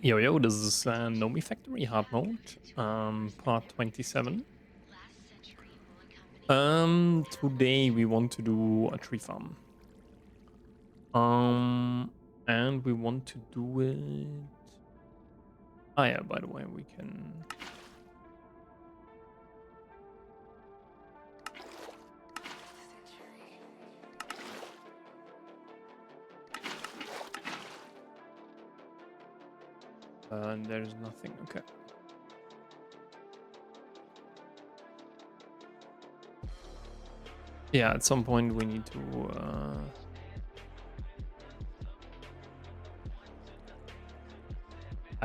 Yo, this is Nomifactory hard mode, part 27. Today we want to do a tree farm. And we want to do it. Ah, yeah, by the way, we can. There's nothing. Okay. Yeah, at some point we need to.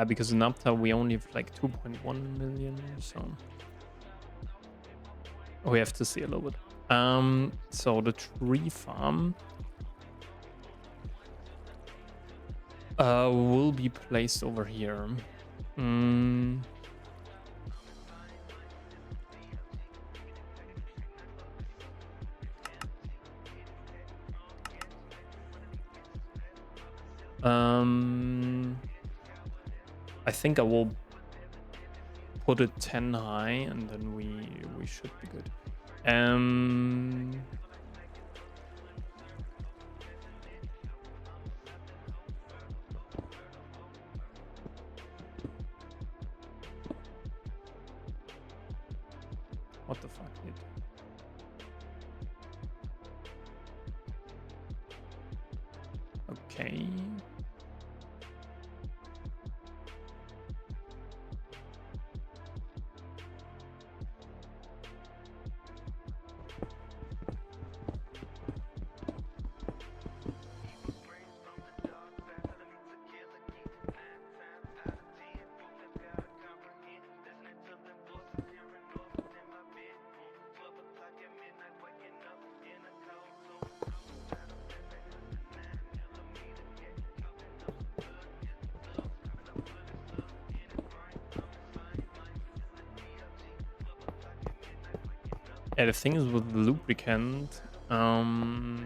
Because in Apta we only have like 2.1 million, so we have to see a little bit. So the tree farm will be placed over here. Mm. I think I will put it 10 high, and then we should be good. What the fuck, dude? Okay. Yeah, the thing is with the lubricant. Okay.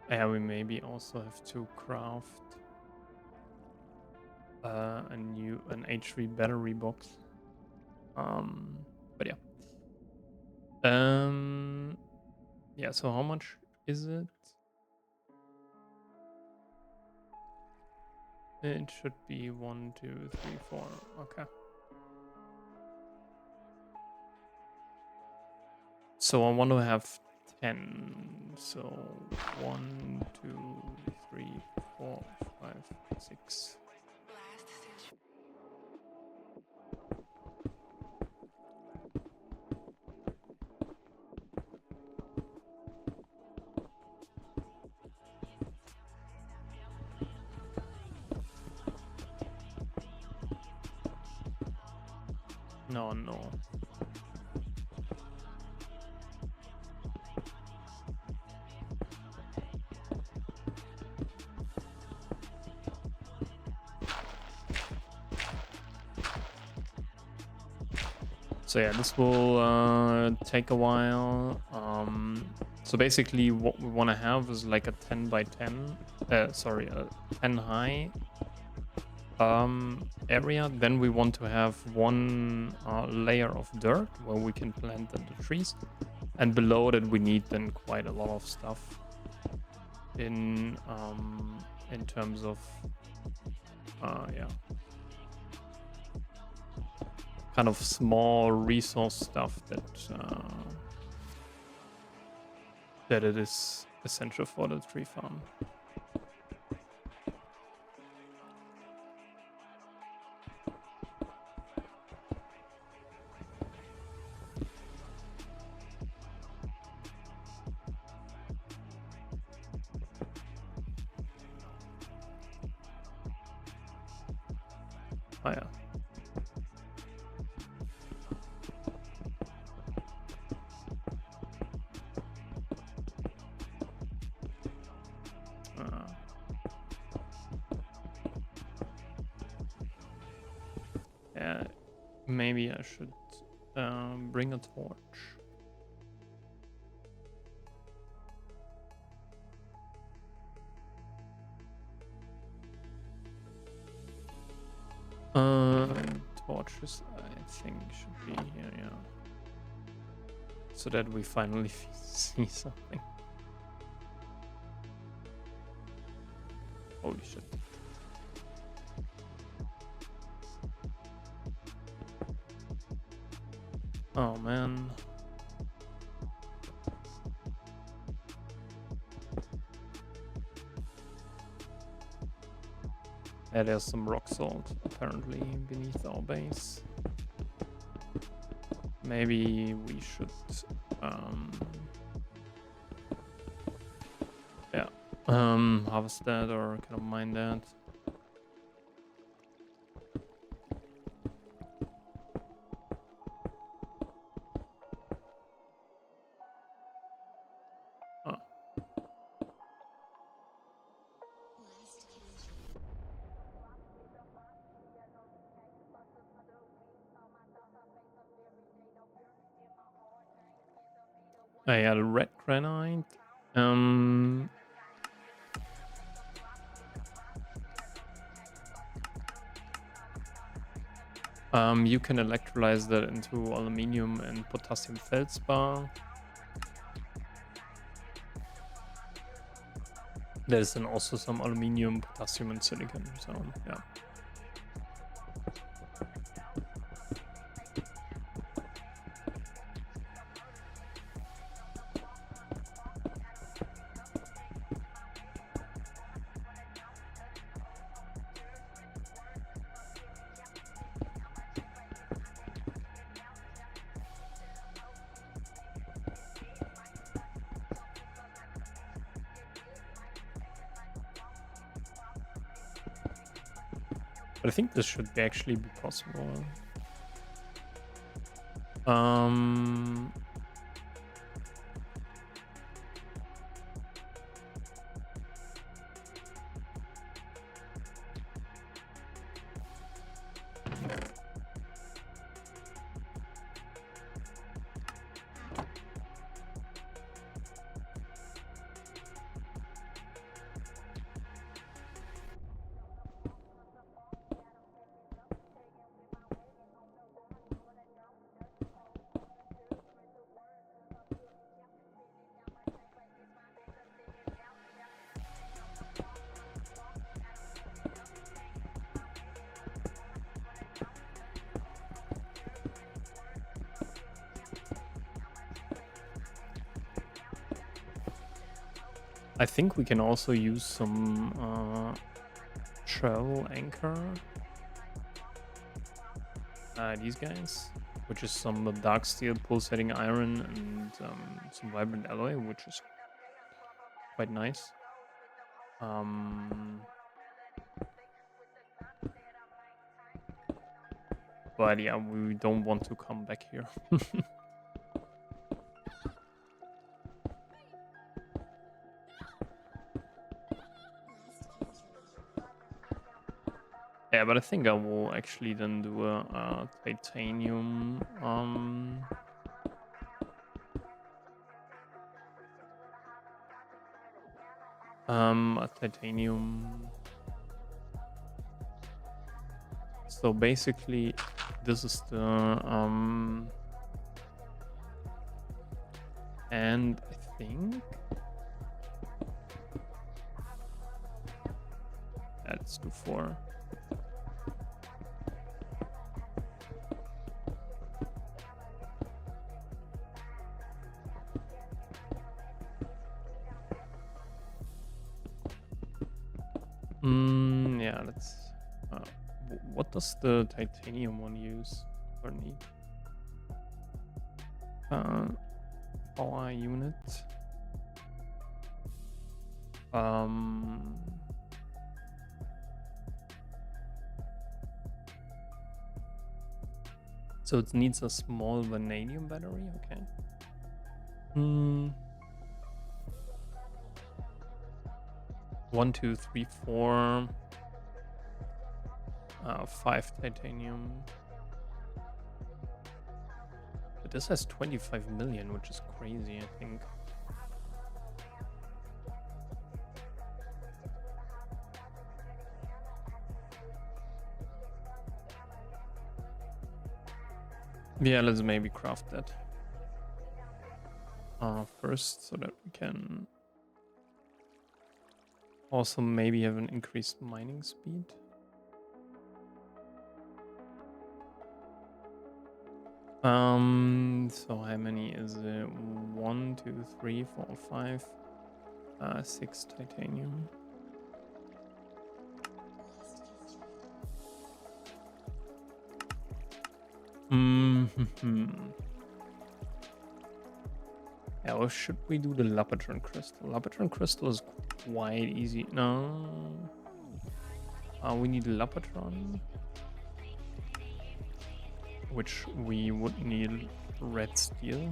Yeah, we maybe also have to craft an H3 battery box. But yeah. Yeah, so how much is it? It should be 1, 2, 3, 4. Okay. So I want to have 10. So 1, 2, 3, 4, 5, 6. No. So yeah, this will take a while. So basically what we want to have is like a 10 by 10, sorry, a 10 high area. Then we want to have one layer of dirt where we can plant the trees. And below that we need then quite a lot of stuff in terms of yeah, kind of small resource stuff that it is essential for the tree farm. Oh yeah. maybe I should bring a torch. Torches, I think, should be here, yeah. So that we finally see something. Holy shit. Oh man. Yeah, there's some rock salt apparently beneath our base. Maybe we should harvest that or kind of mine that. I had red granite. You can electrolyze that into aluminium and potassium feldspar. There's then also some aluminium, potassium, and silicon. So yeah. But I think this should actually be possible. I think we can also use some travel anchor. These guys, which is some dark steel, pulsating iron, and some vibrant alloy, which is quite nice. But yeah, we don't want to come back here. Yeah, but I think I will actually then do a titanium a titanium. So basically this is the and I think let's do 4. Yeah, let's what does the titanium one use or need? Power unit. So it needs a small vanadium battery, okay. 1, 2, 3, 4. 5 titanium. This has 25 million, which is crazy, I think. Yeah, let's maybe craft that first so that we can also maybe have an increased mining speed. So how many is it? 1, 2, 3, 4, 5, 6 titanium. Yeah, or should we do the Lapatron crystal? Lapatron crystal is quite easy. No. We need Lapatron, which we would need red steel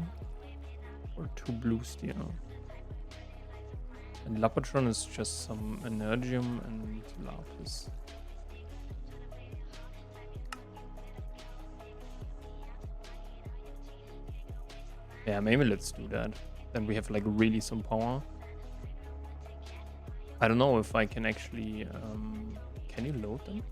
or 2 blue steel. And Lapatron is just some energium and lapis. Yeah, maybe let's do that. Then we have like really some power. I don't know if I can actually... can you load them?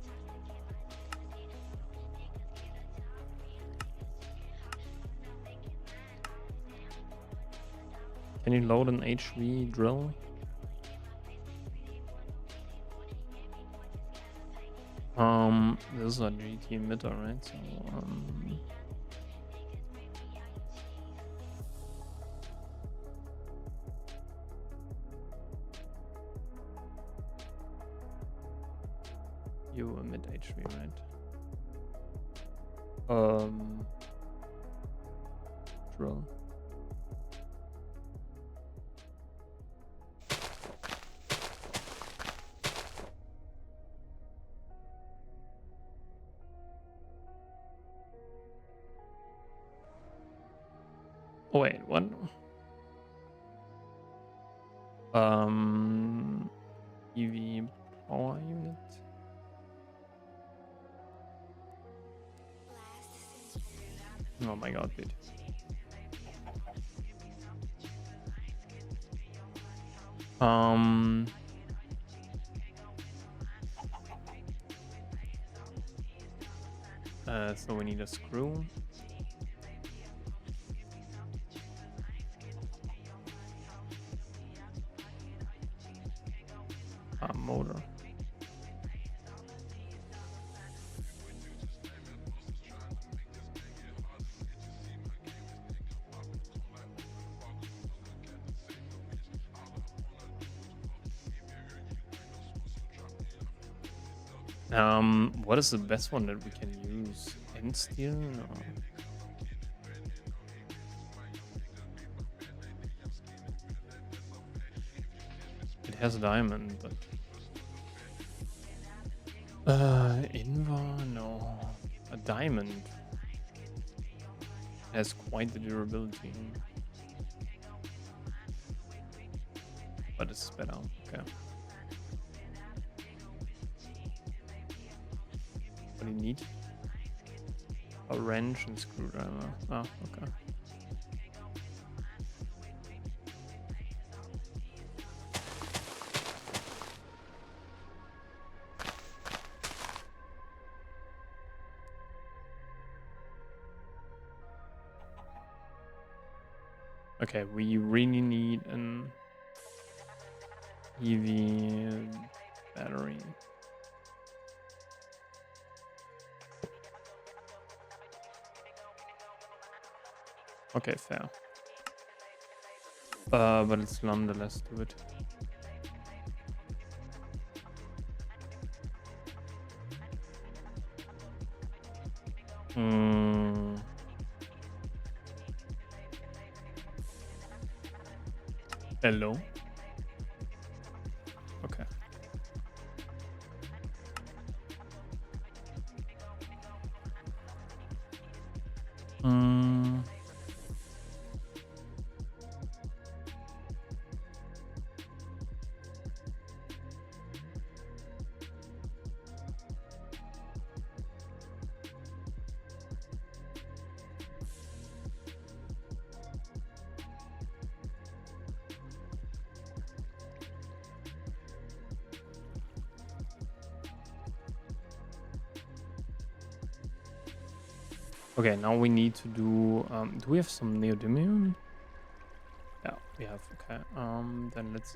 Can you load an HV drill? This is a GT emitter, right? So, you emit HV, right? Drill. Oh wait, what? EV power unit. Oh my god, dude. So we need a screw. A motor. What is the best one that we can use? End steel? No. It has diamond, but Invar? No. A diamond has quite the durability. But it's better. Okay. What do you need? A wrench and screwdriver. Ah, okay. Okay, we really need an EV battery. Okay, fair. But it's nonetheless do it. Hello? Okay. Okay, now we need to do. Do we have some neodymium? Yeah, we have. Okay. Then let's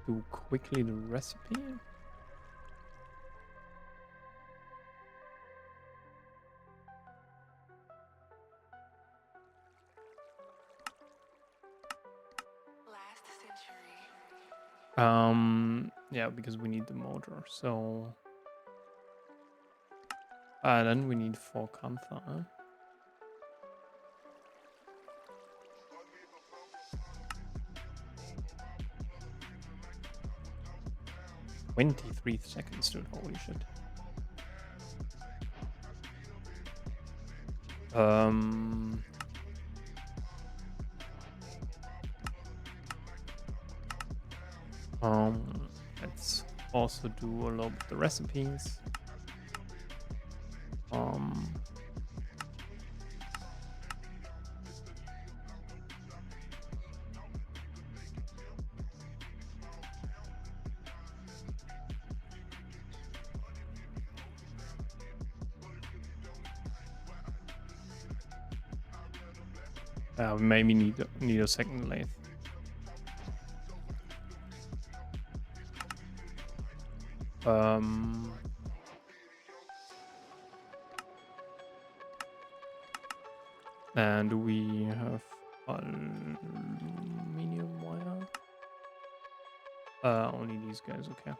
do quickly the recipe. Yeah, because we need the motor. So then we need 4 Cantha. Huh? $23 dude, holy shit. Let's also do a lot of the recipes. We maybe need a second lathe. And we have aluminum wire. Only these guys, okay.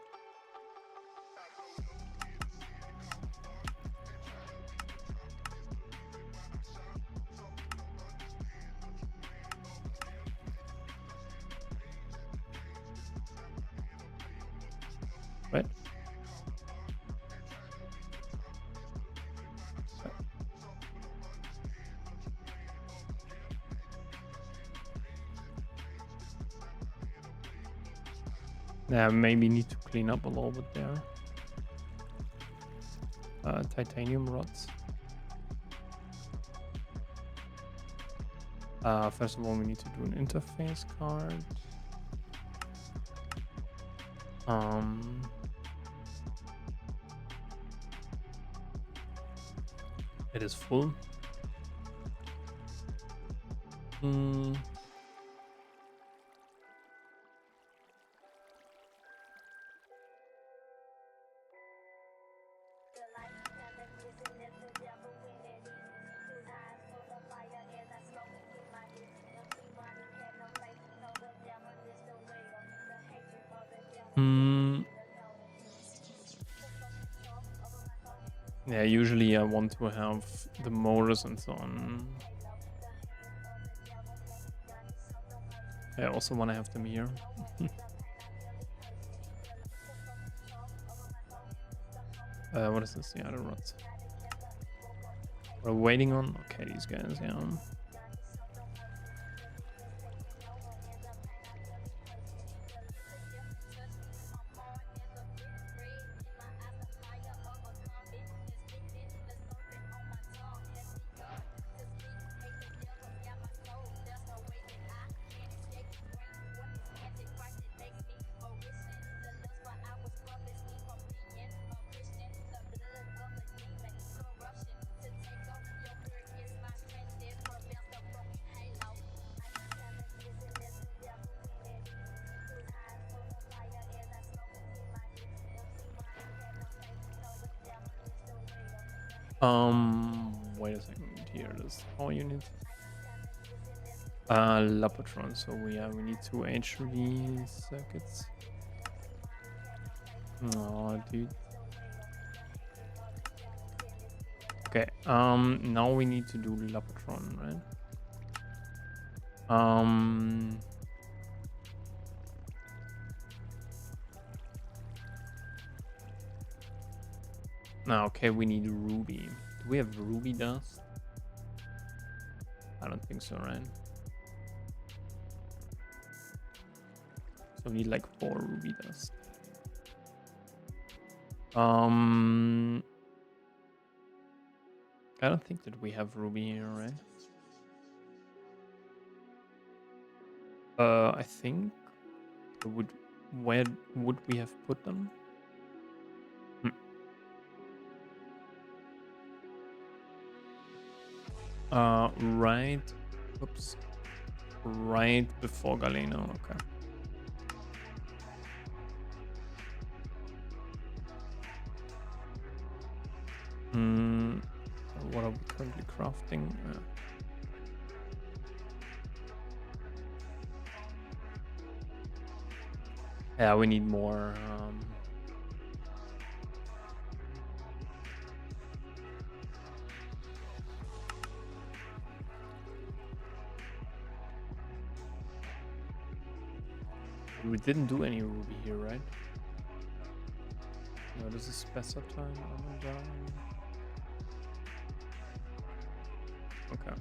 Right. Yeah, maybe need to clean up a little bit there. Titanium rods. First of all, we need to do an interface card. It is full. Yeah, usually I want to have the motors and so on. I also want to have them here. What is this? The other rods. We're waiting on. Okay, these guys, yeah. Wait a second. Here it is. Power unit. Lapotron. So we need 2 HV circuits. Oh, dude. Okay. Now we need to do Lapotron, right? Now, okay, we need ruby. Do we have ruby dust? I don't think so, right? So we need like 4 ruby dust. I don't think that we have ruby here, right? I think where would we have put them? Right. Oops. Right before Galeno. Okay. What are we currently crafting? Yeah, we need more. We didn't do any ruby here, right? No, this is Spessa time. Okay.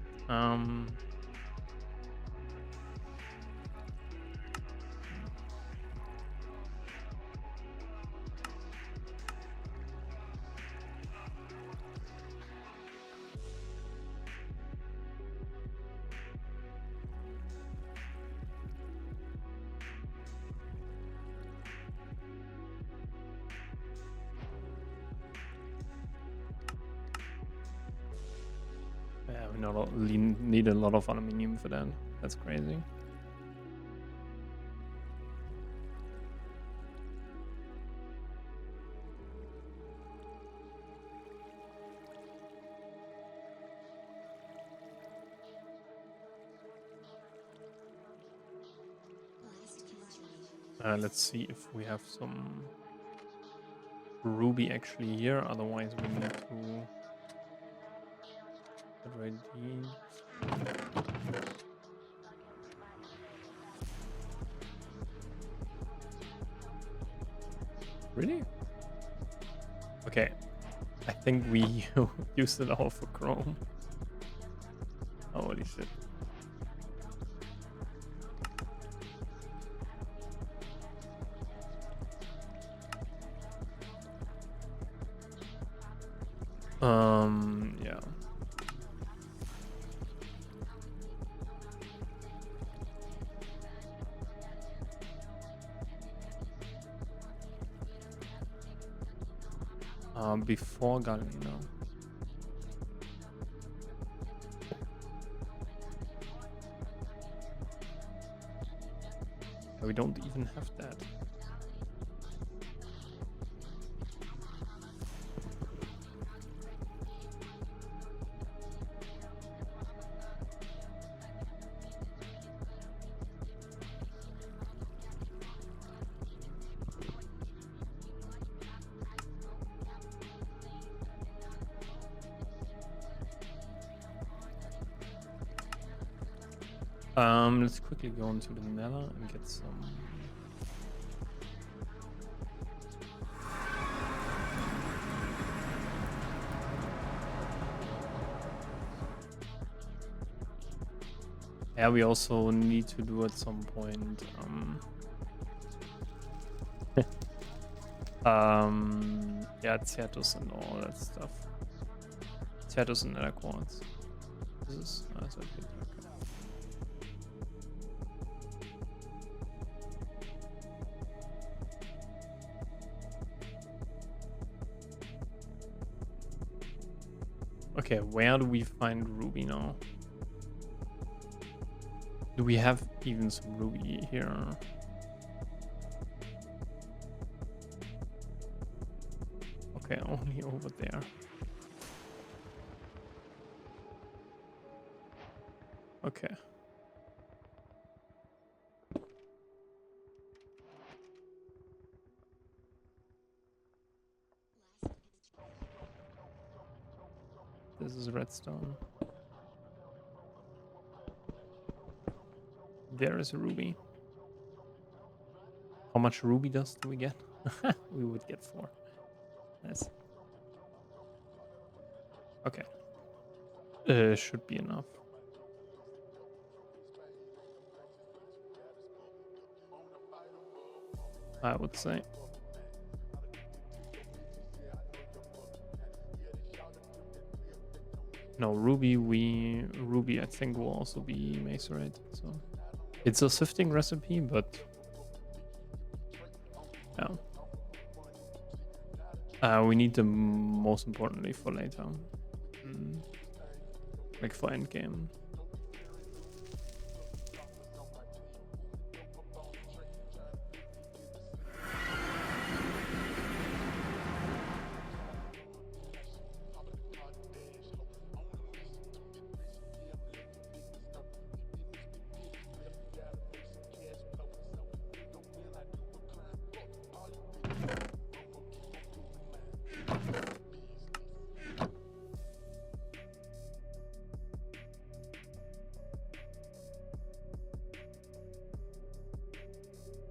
Yeah, we need a lot of aluminium for that. That's crazy. Let's see if we have some ruby actually here. Otherwise, we need to get ready. Really? Okay. I think we used it all for Chrome. Holy shit. Yeah. Before Galeno. We don't even have that. Let's quickly go into the Nether and get some. Yeah, we also need to do at some point. Yeah, Certus and all that stuff. Certus and Nether quartz. This is nice. Okay. Okay, where do we find ruby now? Do we have even some ruby here? Okay, only over there. Okay. This is redstone. There is a ruby. How much ruby dust do we get? We would get 4. Nice. Okay. Should be enough. I would say. No, ruby I think will also be macerated, so it's a sifting recipe, but yeah. We need them most importantly for later. like for endgame.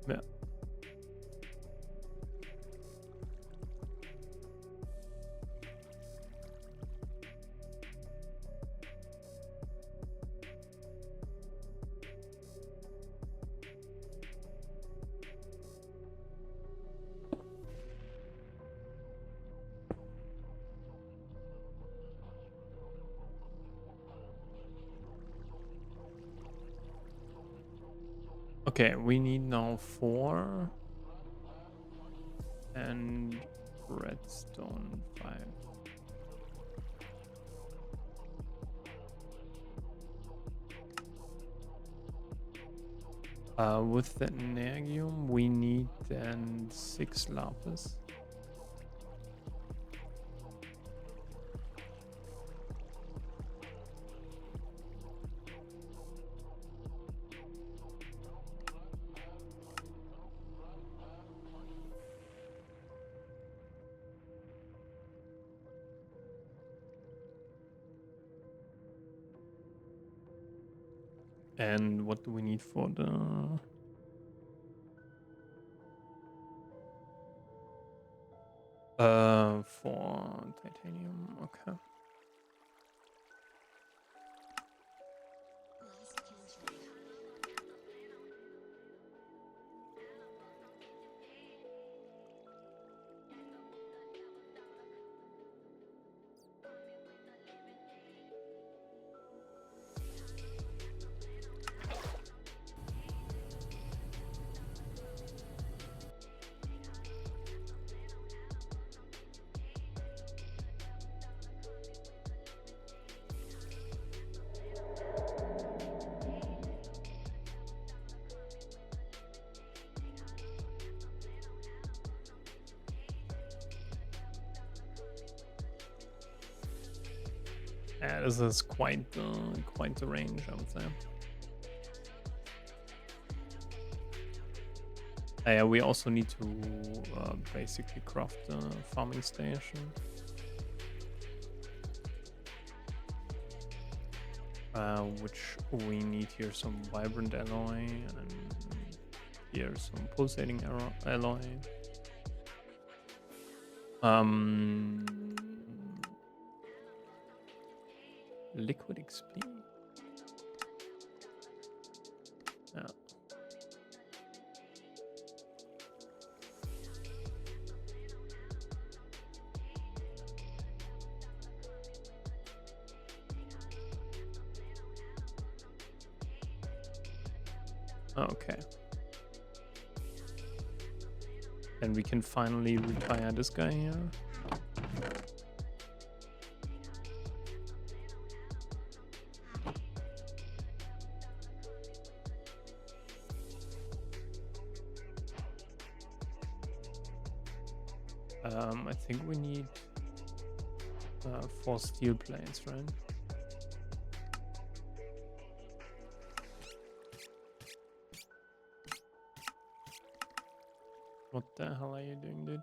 Yeah. Okay, we need now 4 and redstone 5. With the energium, we need then 6 lapis. And what do we need for the... for titanium, okay. Yeah, this is quite the range, I would say. Yeah, we also need to basically craft the farming station. Which we need here some vibrant alloy and here some pulsating alloy. Liquid XP. Yeah. Okay. And we can finally retire this guy here. I think we need 4 steel plates, right? What the hell are you doing, dude?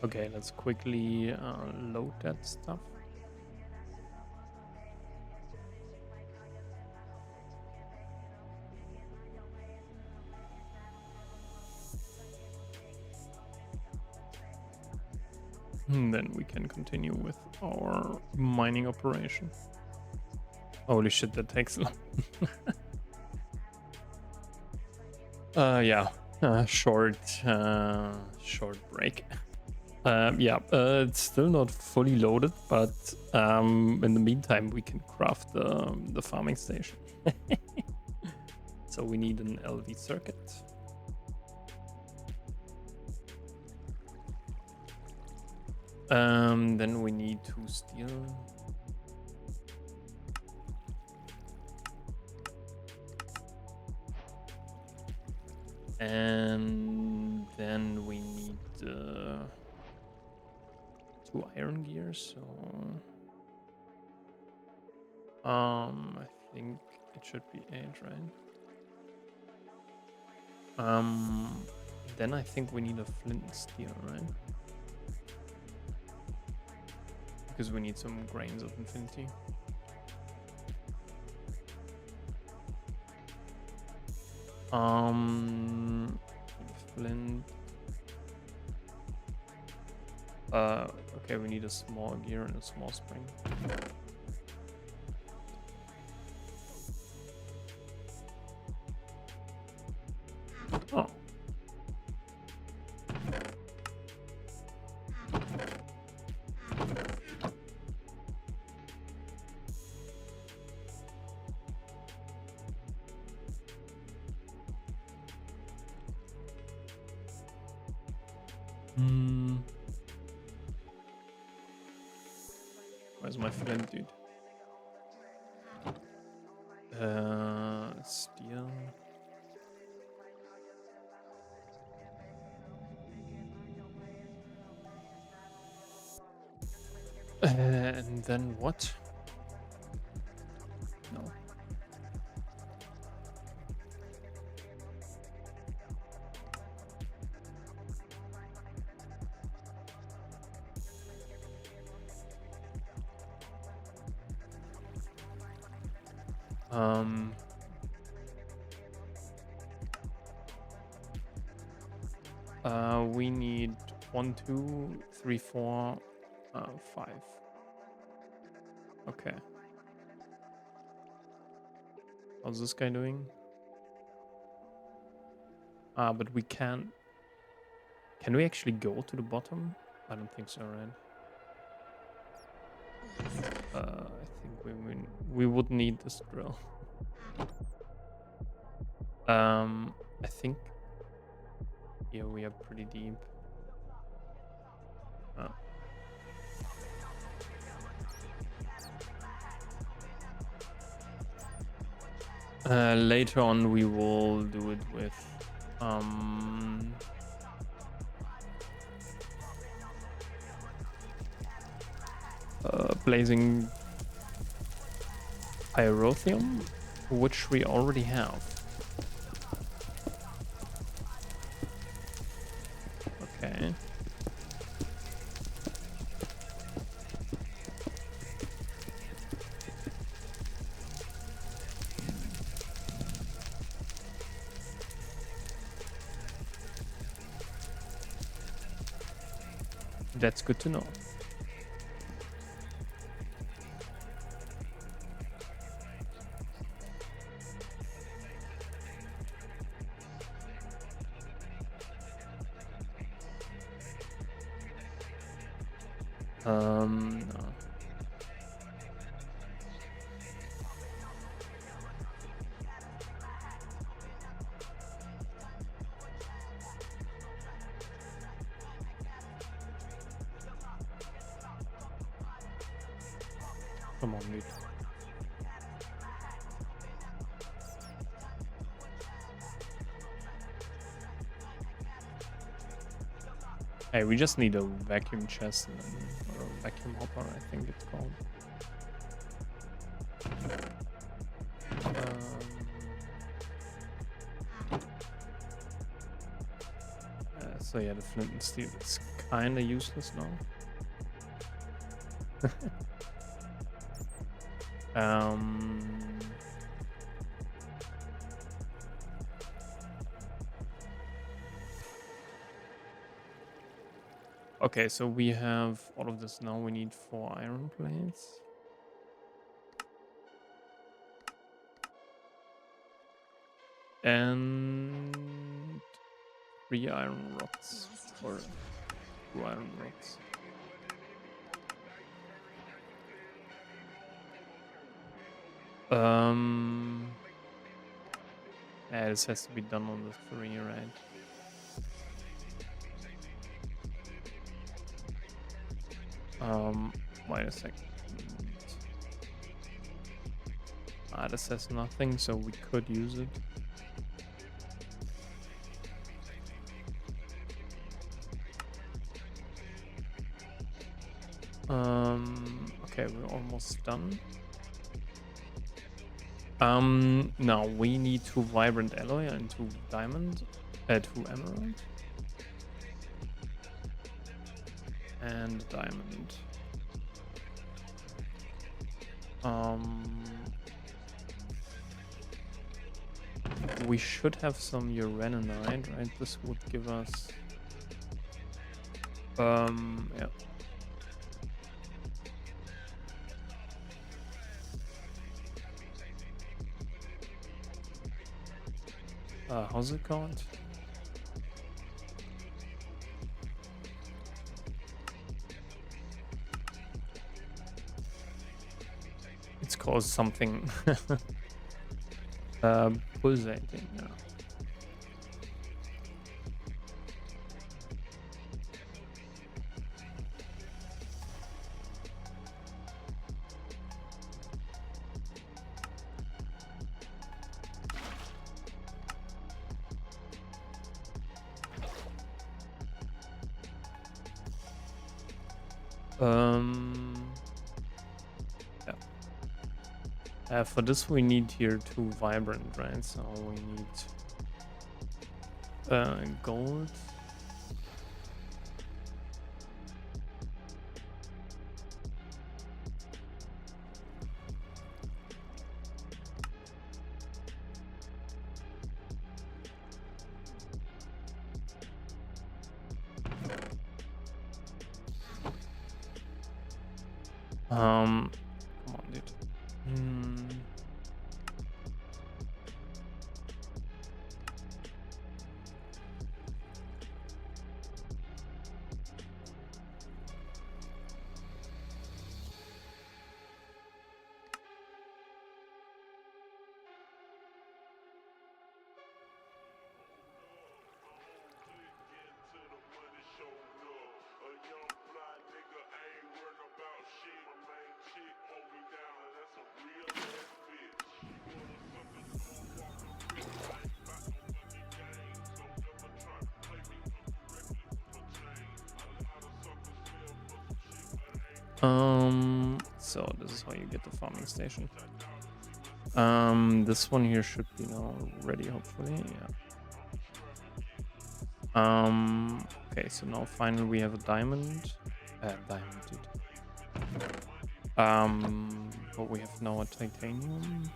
Okay, let's quickly load that stuff. And then we can continue with our mining operation. Holy shit, that takes long. Yeah, short break. Yeah, it's still not fully loaded, but in the meantime, we can craft the farming station. So we need an LV circuit. Then we need 2 steel. And then we need 2 iron gears. So I think it should be 8, right? Then I think we need a flint and steel, right? Because we need some grains of infinity. Flint. Okay, we need a small gear and a small spring. Oh. Where's my flint, dude? Steel. And then what? No. We need 1, 2, 3, 4, 5. Okay. How's this guy doing? But we can't. Can we actually go to the bottom? I don't think so, right? I think we would need this drill. I think. Yeah, we are pretty deep. Later on, we will do it with blazing pyrotheum, which we already have. Okay. That's good to know. No. Come on, dude. Hey, we just need a vacuum chest and then, or a vacuum hopper, I think it's called. So yeah, the flint and steel is kinda useless now. Okay, so we have all of this now. We need 4 iron plates. And 3 iron rods or 2 iron rods. Yeah, this has to be done on the 3, right? Wait a second. This has nothing, so we could use it. Okay, we're almost done. Now we need 2 vibrant alloy and 2 diamond, 2 emerald. And diamond. We should have some uraninite, right? This would give us yeah. How's it called? It's called something pulsating, yeah. Yeah. For this we need here 2 vibrant, right? So we need gold. Come on, dude. So this is how you get the farming station. This one here should be now ready, hopefully, yeah. Okay, so now finally we have a diamond. Diamond, dude. But we have now a titanium.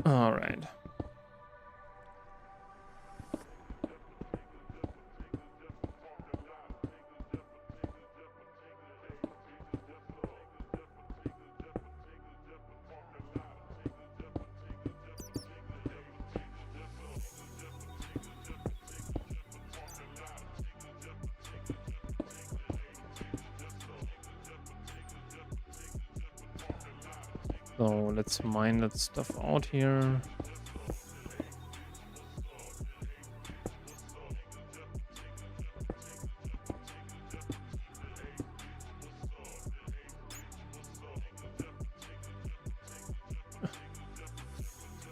All right. So let's mine that stuff out here.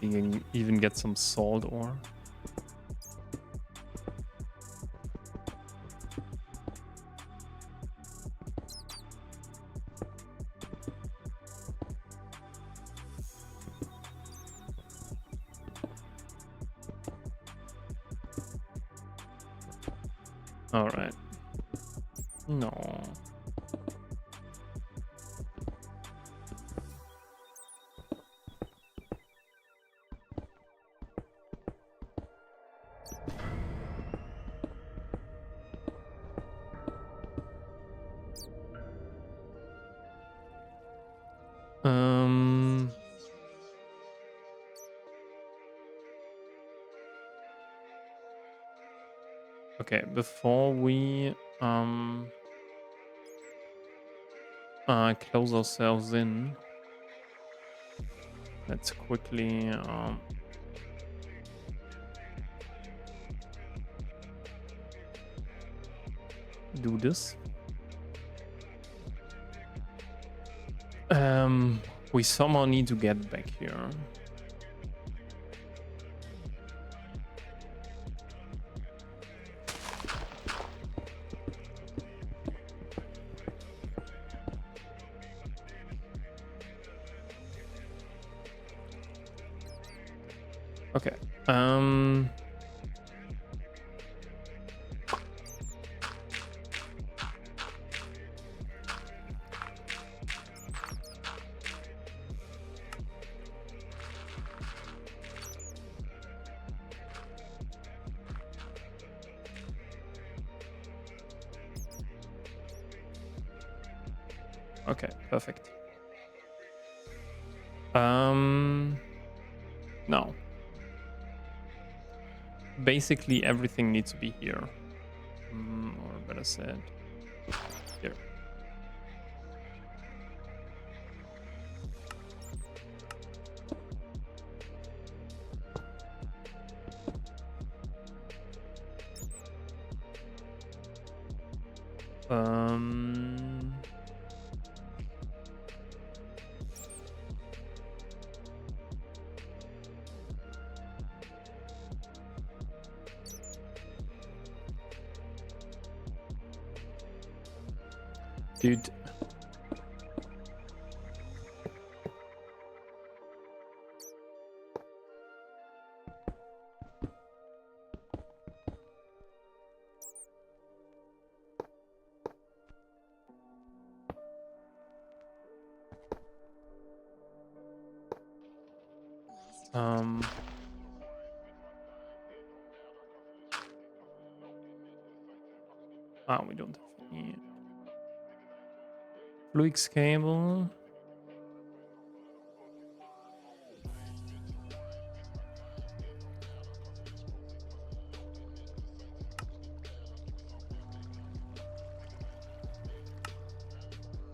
You can even get some salt ore. All right. No. Okay, before we close ourselves in, let's quickly do this. We somehow need to get back here. Okay. Okay, perfect. No. Basically, everything needs to be here. Or better said, here. Dude. We don't have any Fluix cable.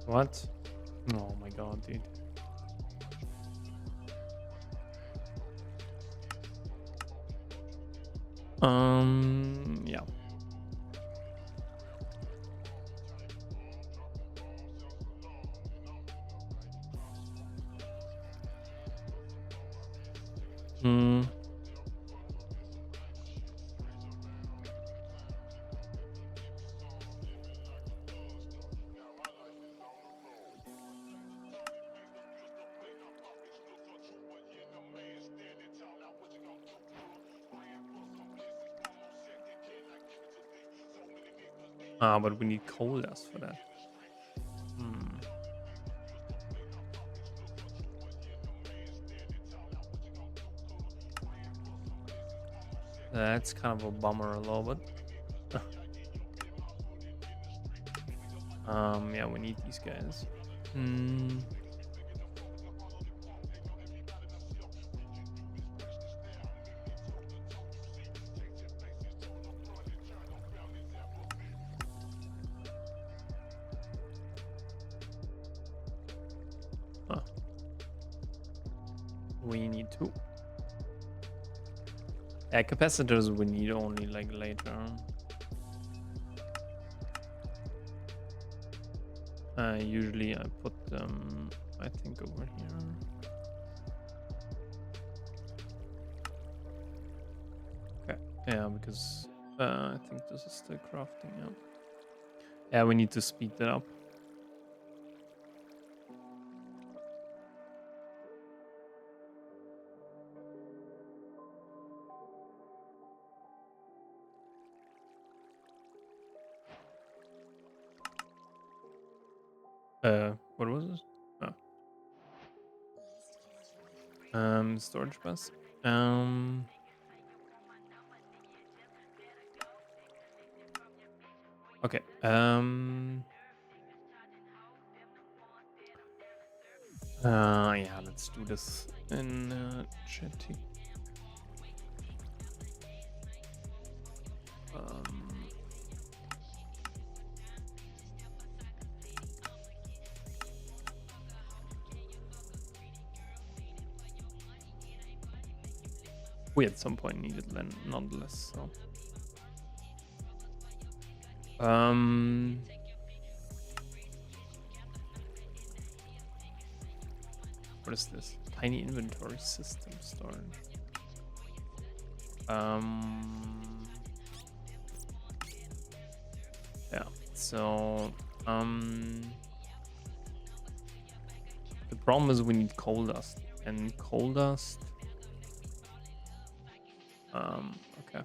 What? Oh my god, dude. Yeah. But we need coal dust for that. That's kind of a bummer a little bit. Yeah, we need these guys. We need two. Yeah, capacitors we need only like later. Usually I put them, I think, over here. Okay, yeah, because I think this is still crafting, yeah. Yeah, we need to speed that up. What was this? Storage bus. Okay. Yeah, let's do this in GTC. We at some point needed land nonetheless, so. What is this? Tiny inventory system storage. Yeah, so the problem is we need coal dust, and coal dust okay.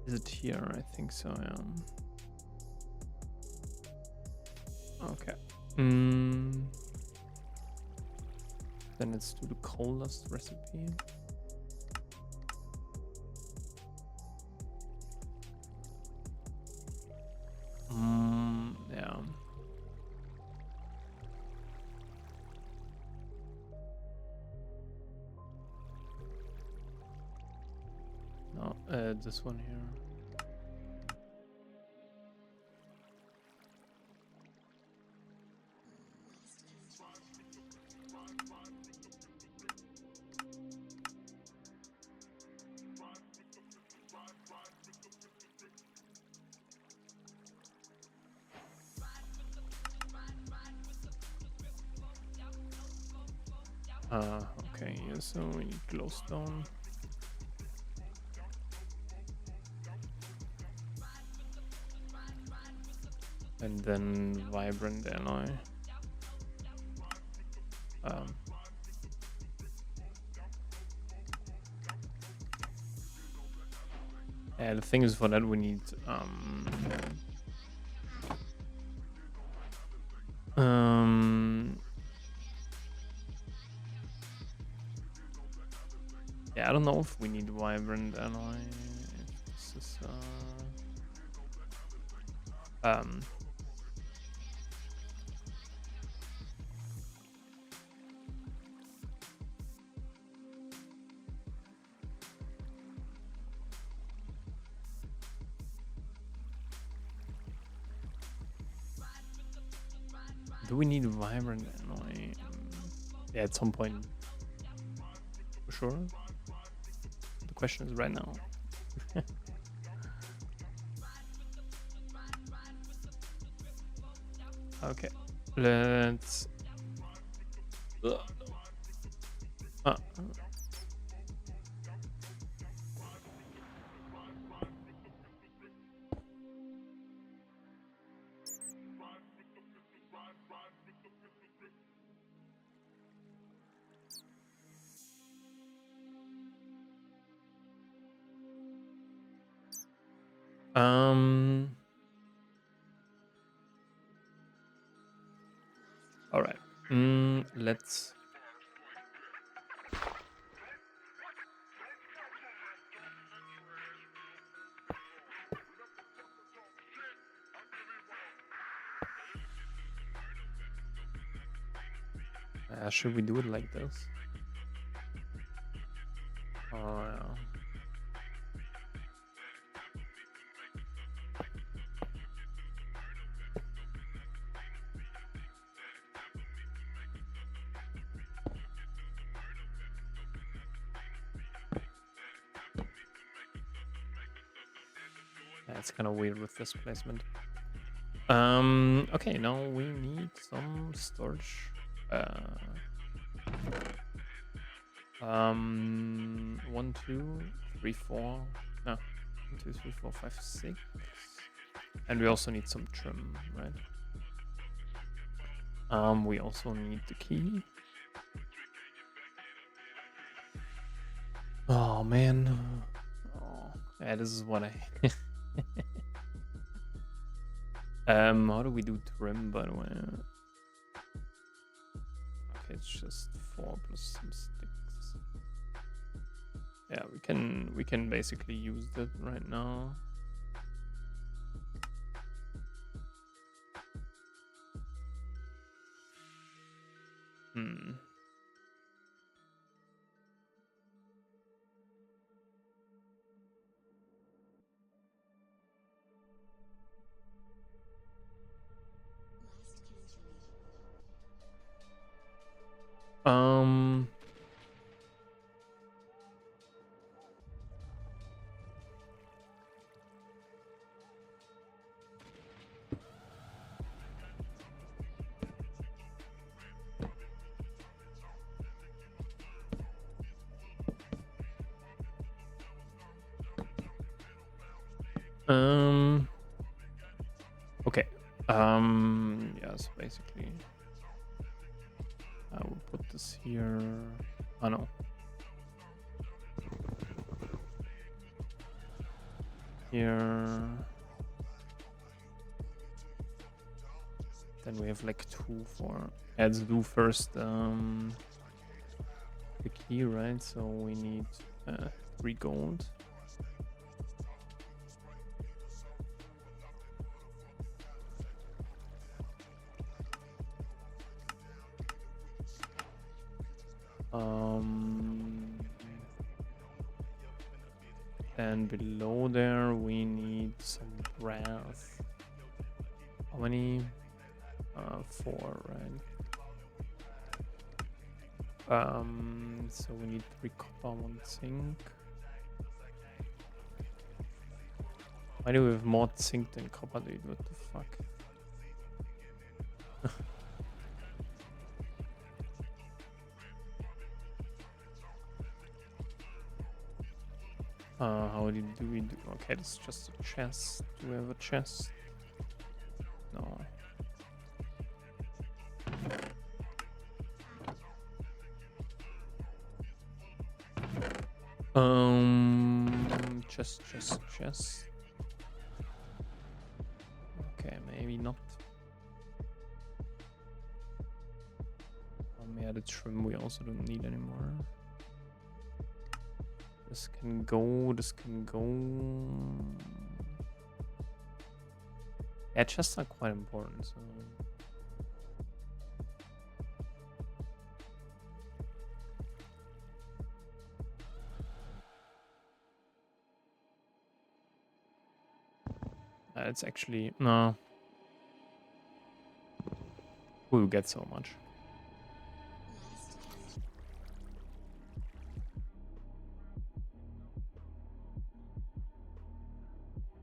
Is it here? I think so, yeah. Okay. Then let's do the coal dust recipe. Yeah. No, this one here. Okay, yeah, so we need glowstone. And then vibrant alloy. Yeah, the thing is, for that we need yeah, I don't know if we need vibrant alloy. If this is do we need vibrant alloy? Yeah, at some point. For sure. The question is right now. Okay, let's. All right. Let's. Should we do it like this? Oh yeah. Yeah, it's kind of weird with this placement. Okay, now we need some storage. 1, 2, 3, 4. No, 1, 2, 3, 4, 5, 6. And we also need some trim, right? We also need the key. Oh man. Oh, yeah, this is what I. How do we do trim, by the way? Okay, it's just 4 plus some sticks. Yeah, we can basically use that right now. Hmm. Um. Okay. Yeah, so basically I will put this here. Oh no. Here. Then we have like 2 for. Let's do first the key, right? So we need 3 gold. And below there we need some brass. How many? 4, right? So we need 3 copper, 1 zinc. Why do we have more zinc than copper, dude? What the fuck? How do we do? Okay, this is just a chest. Do we have a chest? No. Chest. Okay, maybe not. Yeah, the trim we also don't need anymore. This can go, this can go. Yeah, chests are quite important, so. It's actually, no. We'll get so much.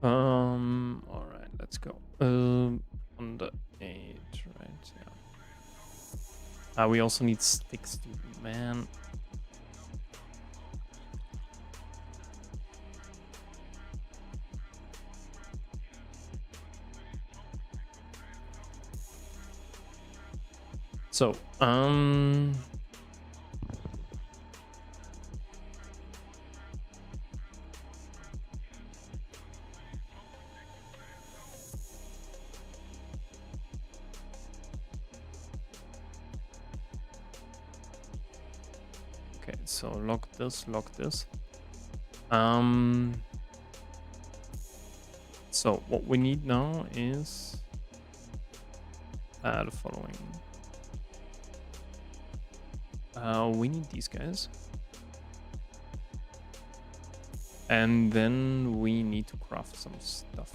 All right, let's go. On the 8, right? Yeah. We also need sticks, dude. Man. So, okay, so lock this. So what we need now is the following. We need these guys. And then we need to craft some stuff.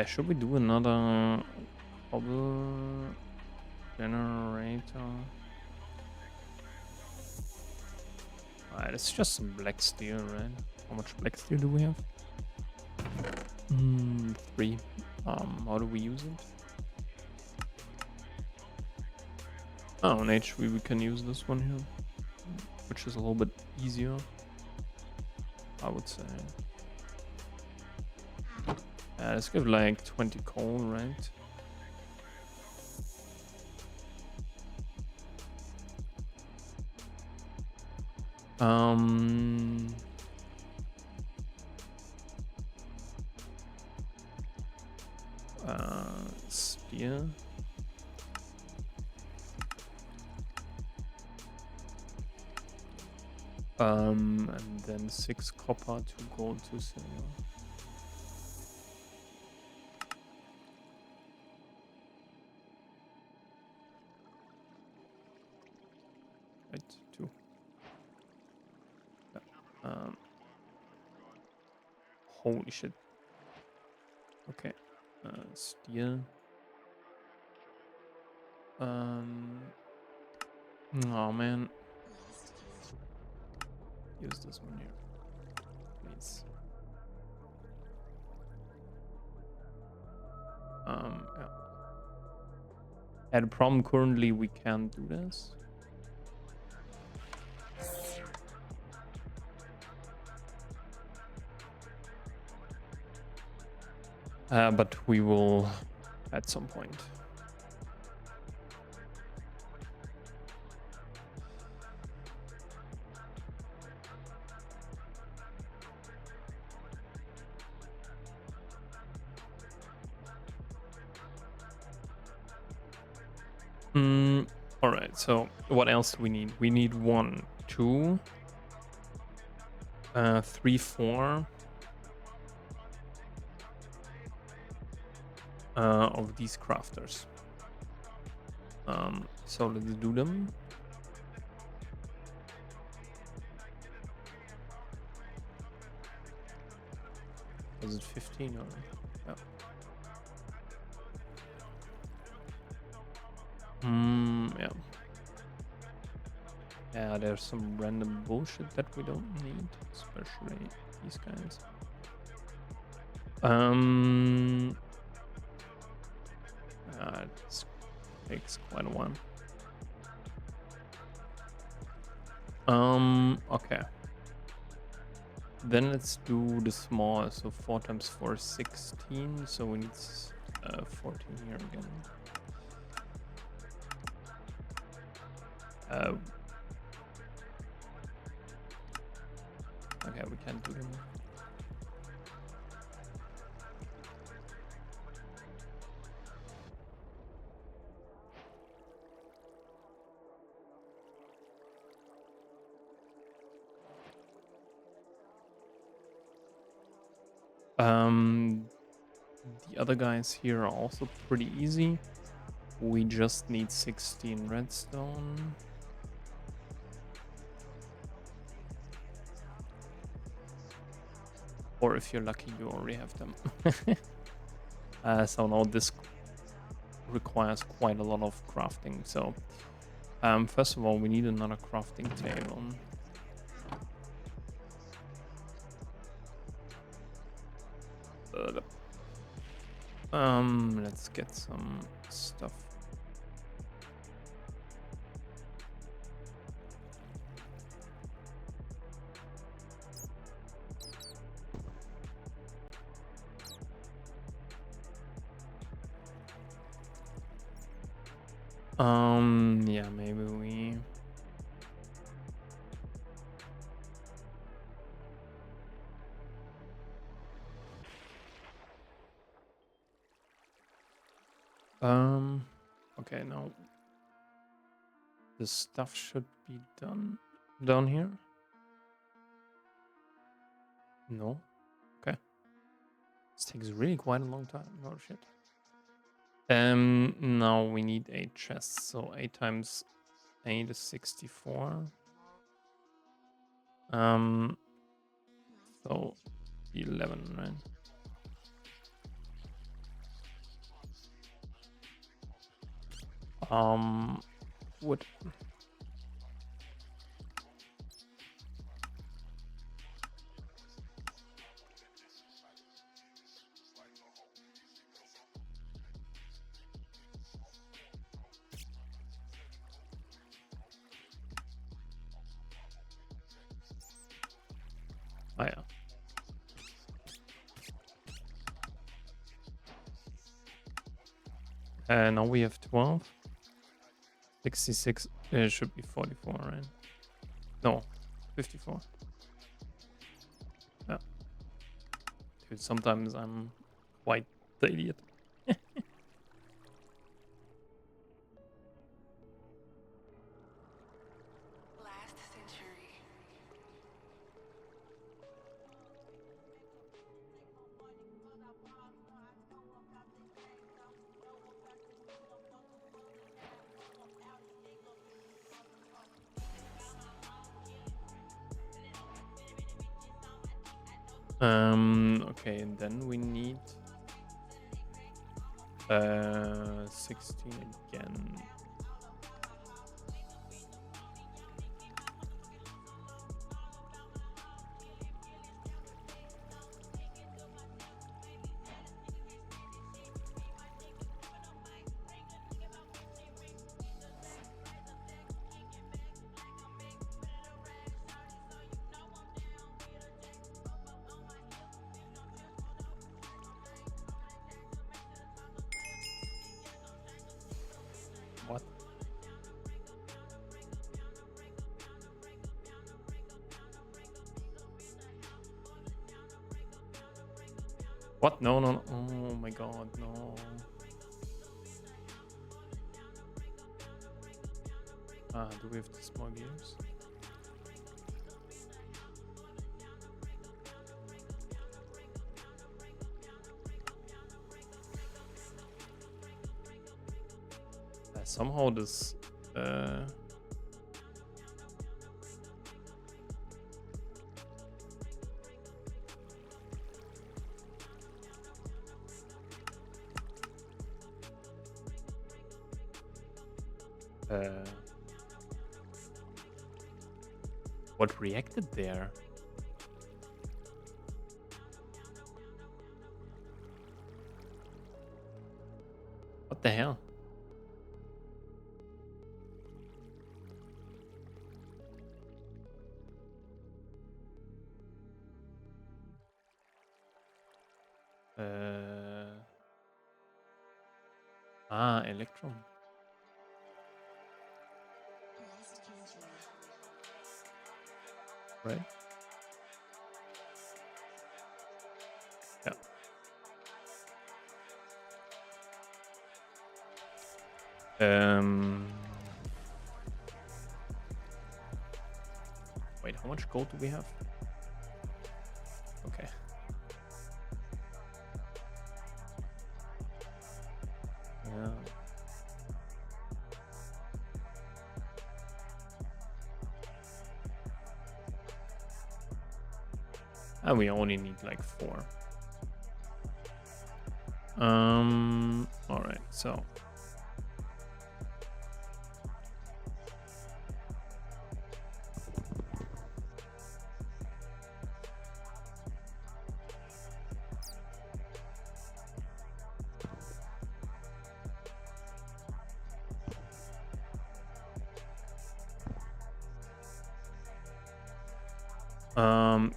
Should we do another cobble generator? Alright, it's just some black steel, right? How much black steel do we have? 3. How do we use it? Oh, on HV we can use this one here, which is a little bit easier. I would say. Let's give like 20 coal, right? Spear. And then 6 copper, 2 gold, 2 silver. Right, 2. Yeah. Holy shit. Okay. Steel. Oh man. Use this one here, please. Yeah. At a problem currently we can't do this. But we will at some point. All right. So what else do we need? We need 1, 2, 3, 4 of these crafters. So let's do them. Was it 15 or? Yeah. Yeah. Yeah, there's some random bullshit that we don't need, especially these kinds. It takes quite a while. Okay. Then let's do the small. So 4 times 4 is 16. So we need 14 here again. Okay, we can't do them. The other guys here are also pretty easy. We just need 16 redstone. Or if you're lucky, you already have them. So now this requires quite a lot of crafting. So first of all, we need another crafting table. Let's get some stuff. Yeah, maybe we. Okay, now the stuff should be done down here. No? Okay. This takes really quite a long time. Oh shit. Now we need 8 chests, so 8 times 8 is 64. So 11, right? Wood. Ah, yeah. Now we have 12. 66. It should be 44, right? No, 54. Yeah. Dude, sometimes I'm quite the idiot. Last century. Okay, and then we need 16 again. What? What? No, no, no. Oh my god, no. Do we have the small gears? Somehow this what reacted there? What the hell? Electron. Right? Yeah. Wait, how much gold do we have? Okay. Yeah. And we only need like 4. All right. So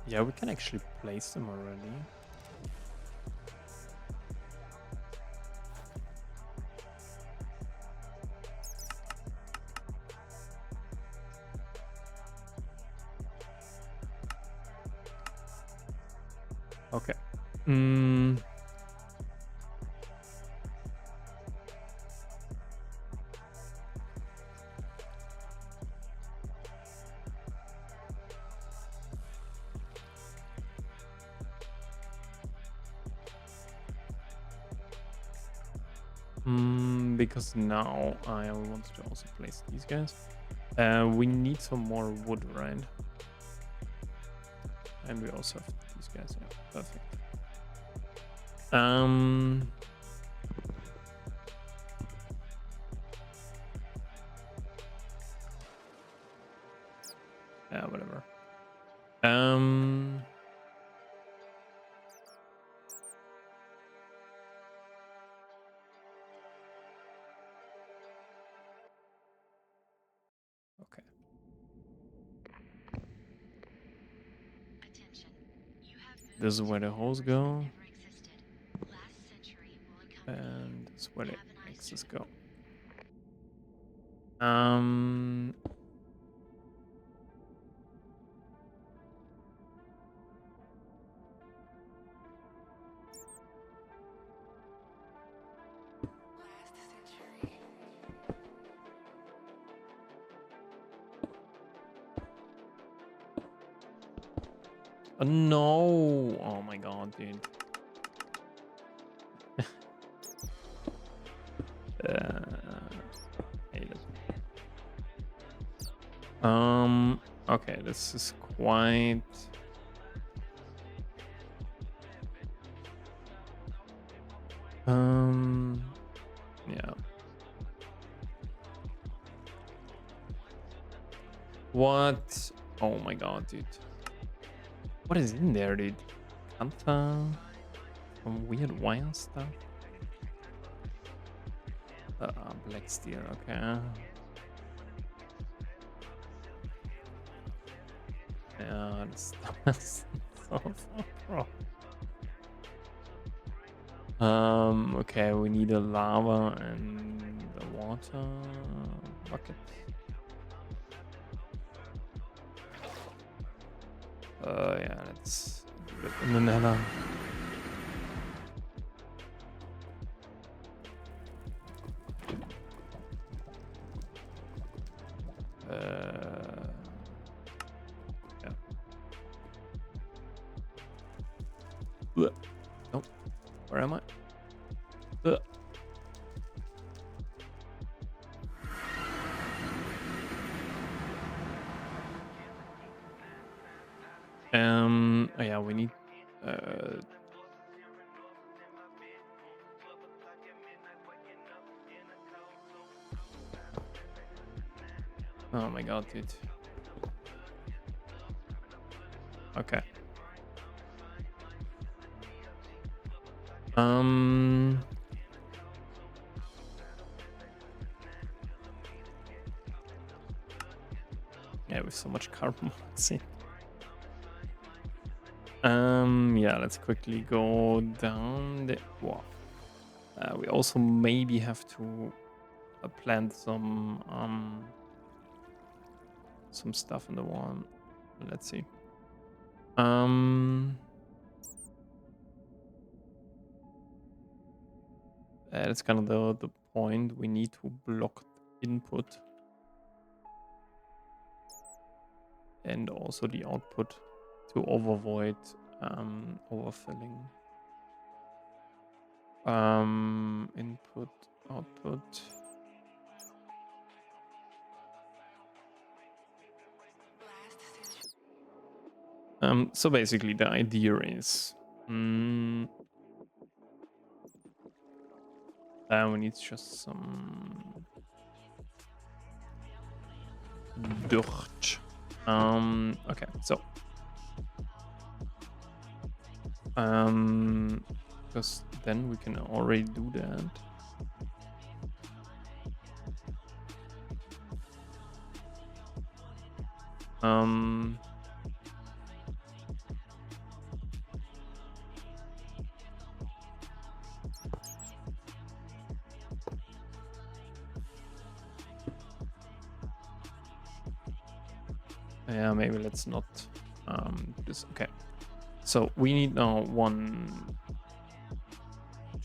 yeah, we can actually place them already. Okay. Because now I want to also place these guys. We need some more wood, right? And we also have these guys. Yeah, perfect. Yeah, whatever. Okay. Attention. this is where the holes go. And this is where the X's go. Last century. Oh, no! Oh my god, dude. Hate it. Okay, this is quite... yeah. What? Oh my god, dude. What is in there, dude? Kanta? Some weird wire stuff? Black steel, okay. Yeah, this is so pro. Okay, we need a lava and a water bucket. Yeah, let's do it in the nether. Yeah. Nope. Where am I? Oh yeah, we need oh my god, dude. Okay. Yeah, with so much carbon monoxide. Yeah, let's quickly go down the... Wow. We also maybe have to plant some stuff in the wall. Let's see. That's kind of the point. We need to block input and also the output to avoid overfilling. Input, output. So basically the idea is we need just some dirt. Okay, so because then we can already do that. Yeah, maybe let's not do this. Okay, so we need now 1,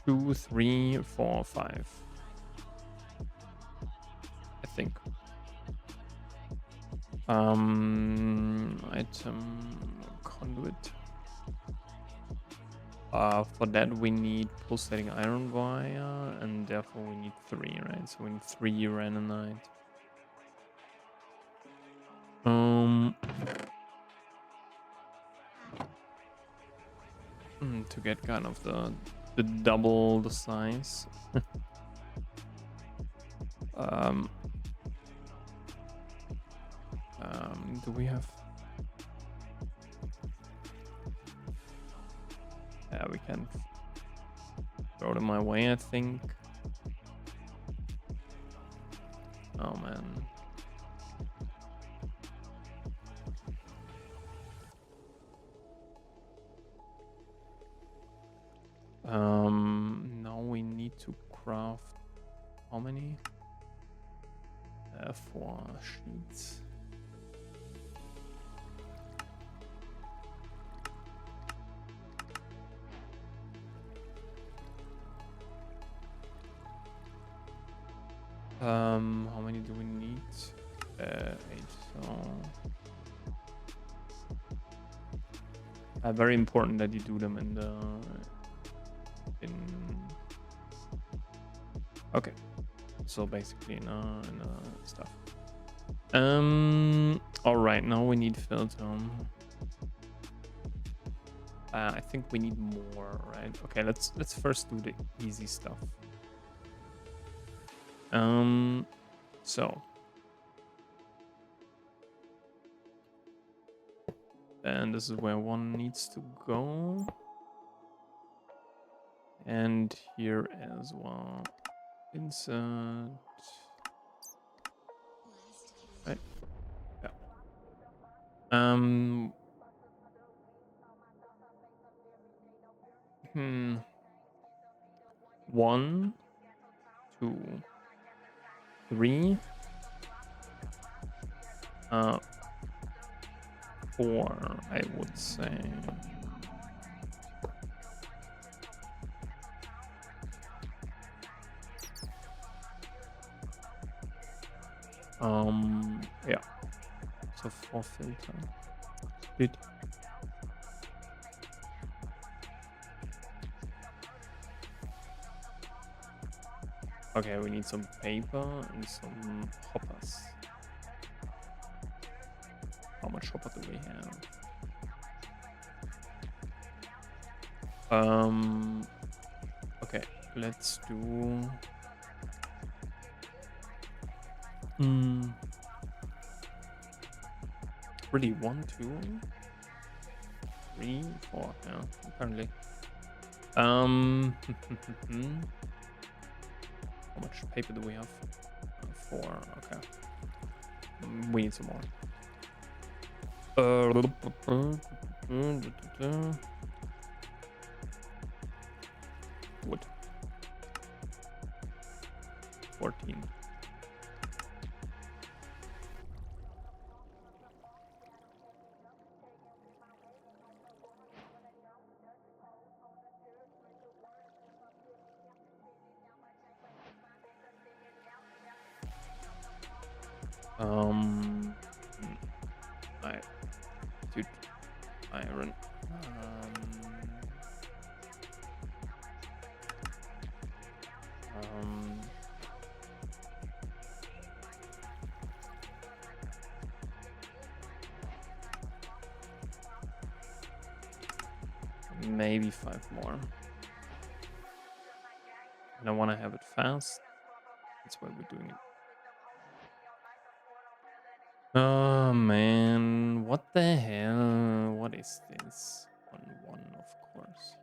2, 3, 4, 5. I think. Item conduit. For that we need pulsating iron wire, and therefore we need 3, right? So we need 3 uranite. To get kind of the double the size. Do we have? Yeah, we can throw them my way, I think. Oh man. to craft how many? 4 sheets. How many do we need? 8. So very important that you do them in the okay. So basically in stuff. All right. Now we need filter. I think we need more, right? Okay. Let's first do the easy stuff. So and this is where one needs to go, and here as well. Insert. Right. Yeah. 1, 2, 3, 4, I would say. Yeah. So 4 filter. Good. Okay, we need some paper and some hoppers. How much hopper do we have? Okay, let's do really 1, 2, 3, 4. Yeah, apparently. How much paper do we have? 4. Okay. We need some more. Wood. 14. Dude, iron. Maybe 5 more. And I want to have it fast. That's why we're doing it. Oh man, what the hell? What is this? 1, 1, of course.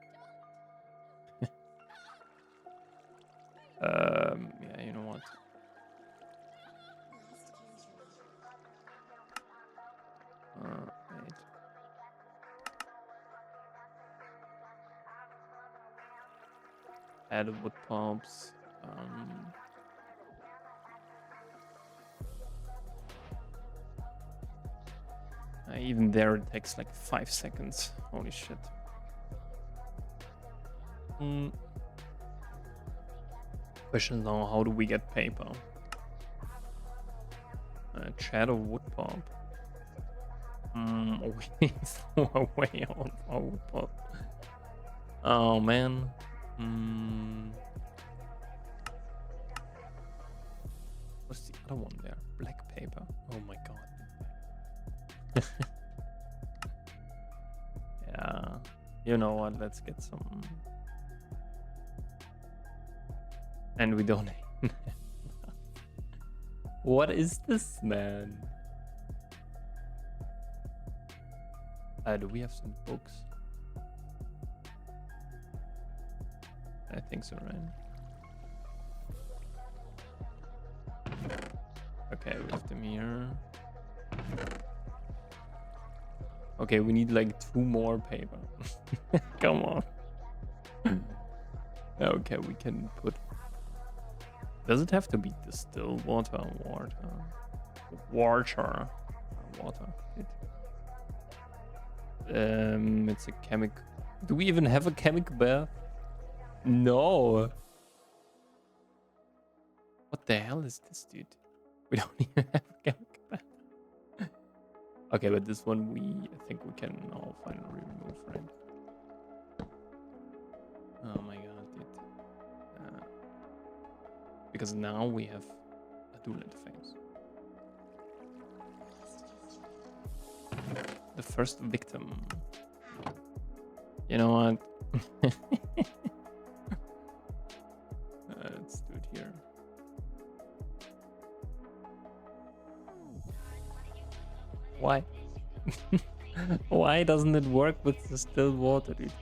Yeah, you know what? Wait. Add wood pulps. Even there, it takes like 5 seconds. Holy shit. Question now, how do we get paper? Chat or wood pulp? We throw away all our wood pulp. Oh man. What's the other one there? Black paper. Oh my god. Yeah. You know what? Let's get some. And we don't. What is this, man? Do we have some books? I think so, right? Okay, we have them here. Okay, we need like 2 more paper. Come on. Okay, we can put. Does it have to be distilled water? Water. It's a chemic. Do we even have a chemic bath? No. What the hell is this, dude? We don't even have a chemic bath. Okay, but this one I think we can now finally remove, right? Oh my god, dude. Because now we have a dual interface. The first victim. You know what? Let's do it here. Why? Why doesn't it work with distilled water, dude?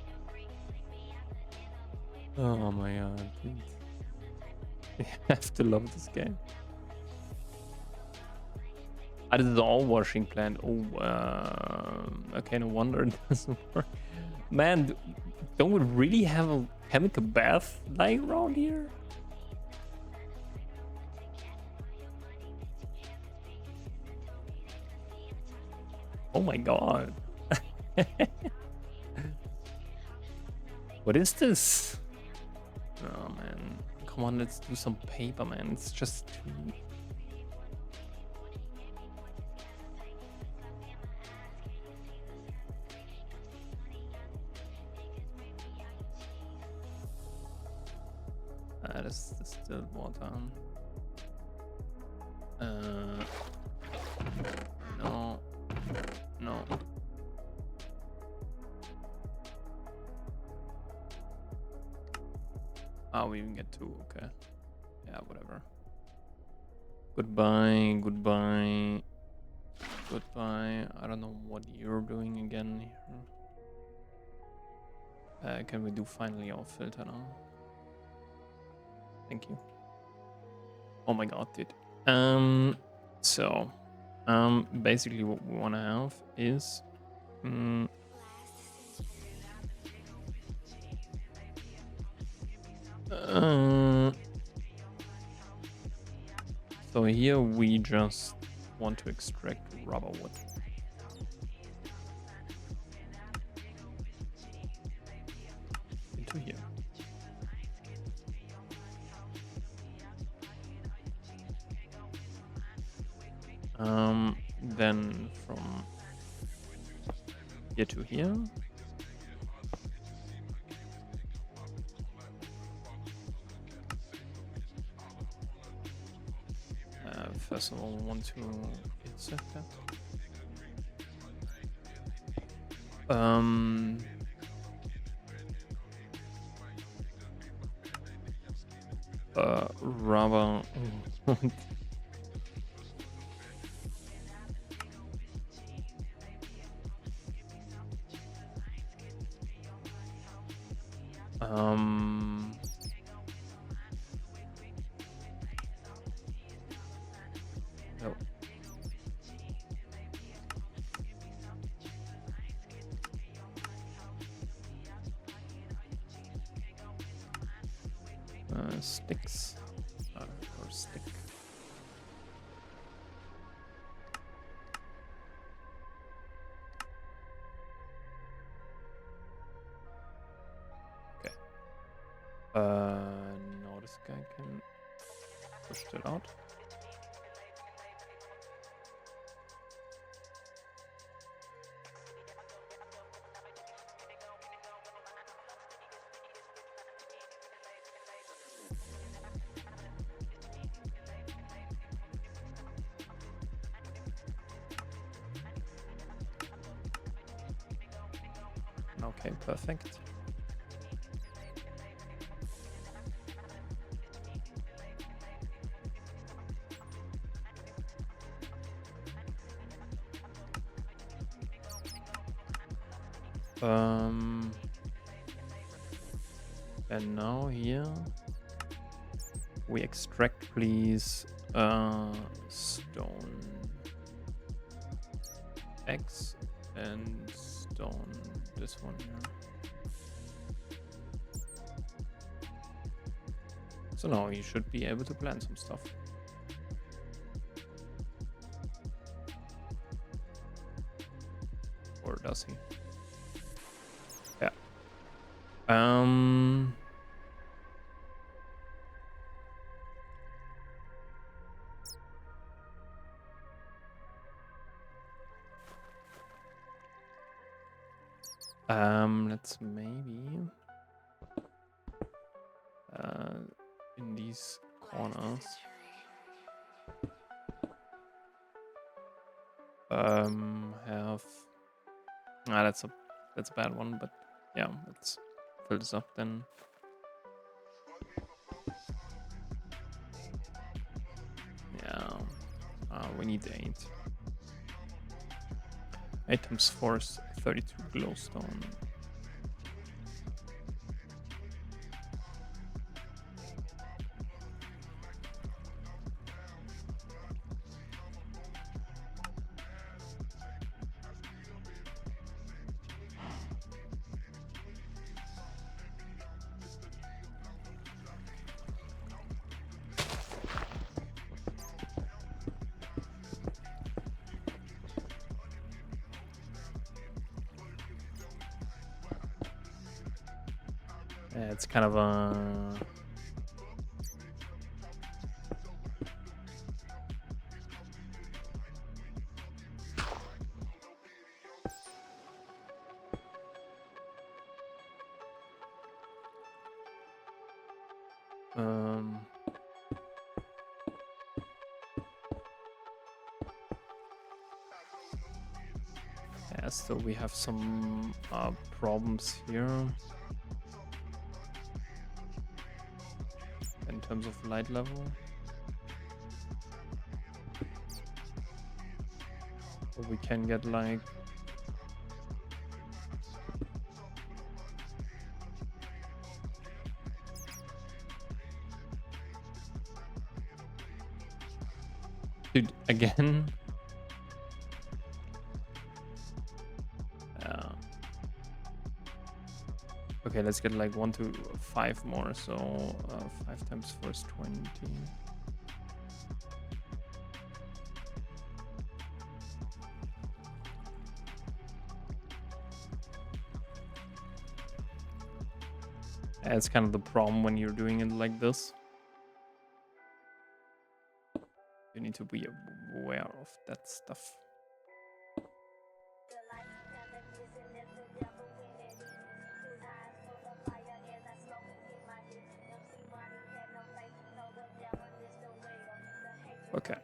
Oh my god, dude. You have to love this game. This is all washing plant. Oh, okay, no wonder it doesn't work. Man, don't we really have a chemical bath lying around here? Oh my god. What is this? Oh man. Come on, let's do some paper, man. It's just too... This is still water. No. No. Oh, we even get two. Okay. Yeah, whatever. Goodbye. Goodbye. Goodbye. I don't know what you're doing again here. Can we do finally our filter now? Thank you. Oh my god, dude. So, basically what we want to have is, so here we just want to extract rubber wood. Into here. Then from here to here. First of all, we want to insert that. Rubber. No. Sticks or stick. Okay. Now this guy can push that out. Okay, perfect. And now here we extract, please, stone X and stone this one here. So now he should be able to plant some stuff. Or does he? Yeah. Let's maybe in these corners have that's a bad one, but yeah, let's fill this up then. Yeah, we need 8 times 4 is 32 glowstone. Yeah, it's kind of a yeah, still we have some problems here in terms of light level. But we can get like dude again. Okay, let's get like 1 to 5 more. So 5 times 4 is 20. It's kind of the problem when you're doing it like this. You need to be aware of that stuff. Okay.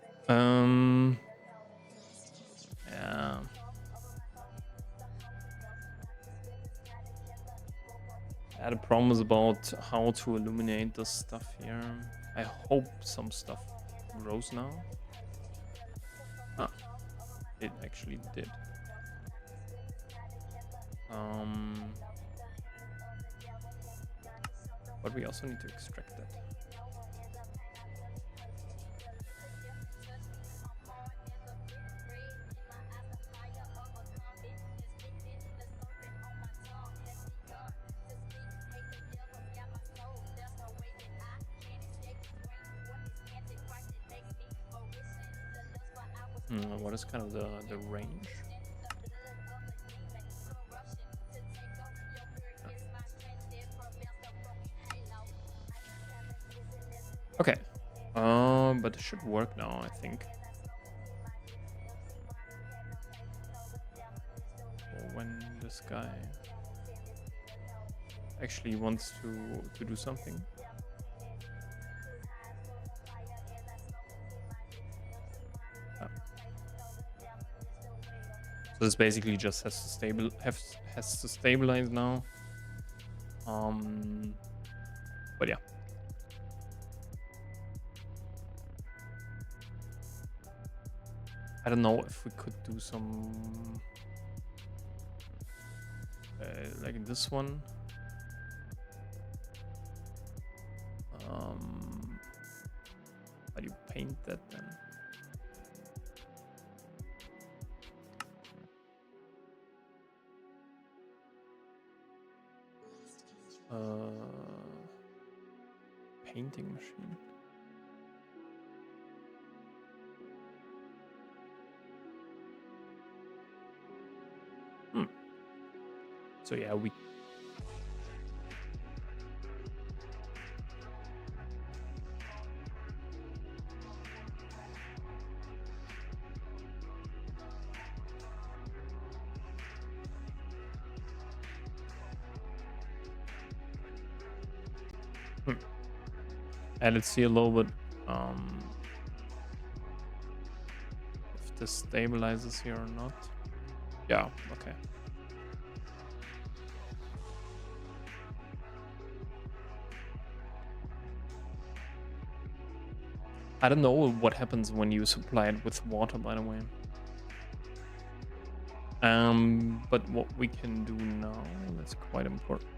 Yeah. I had a problem is about how to illuminate this stuff here. I hope some stuff grows now. Ah, it actually did. But we also need to extract that. What is kind of the range? Okay. But it should work now, I think. Or when this guy actually wants to do something. So this basically just has to stabilize now. But yeah. I don't know if we could do some like this one. How do you paint that then? painting machine. So yeah, we and let's see a little bit if this stabilizes here or not. Yeah, okay. I don't know what happens when you supply it with water, by the way. But what we can do now, that's quite important.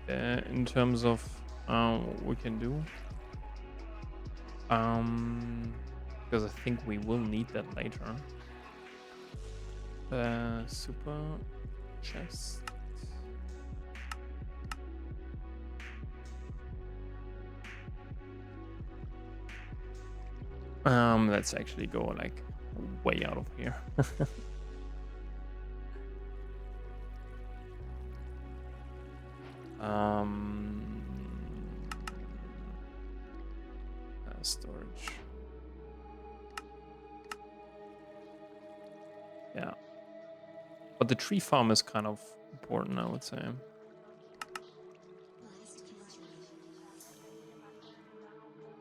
In terms of what we can do. Because I think we will need that later. Super chest. Let's actually go like way out of here. Storage. Yeah. But the tree farm is kind of important, I would say.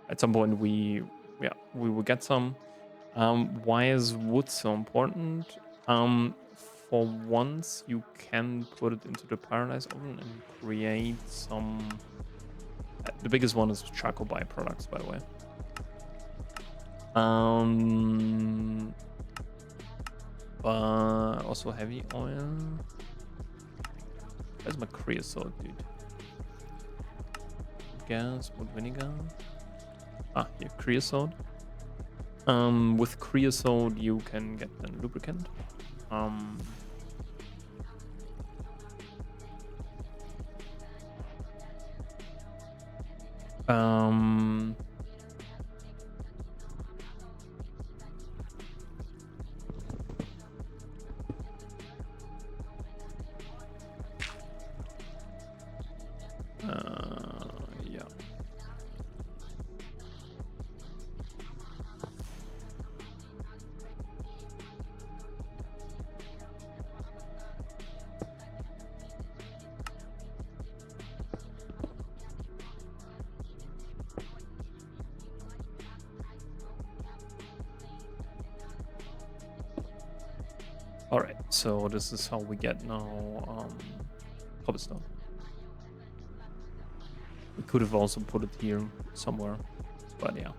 At some point we will get some. Why is wood so important? For once you can put it into the paradise oven and create some. The biggest one is charcoal byproducts, by the way. Also heavy oil. Where's my creosote, dude? Gas, wood, vinegar. Ah, here, creosote. With creosote you can get a lubricant. Yeah. All right, so this is how we get now cobblestone. We could have also put it here somewhere, but yeah.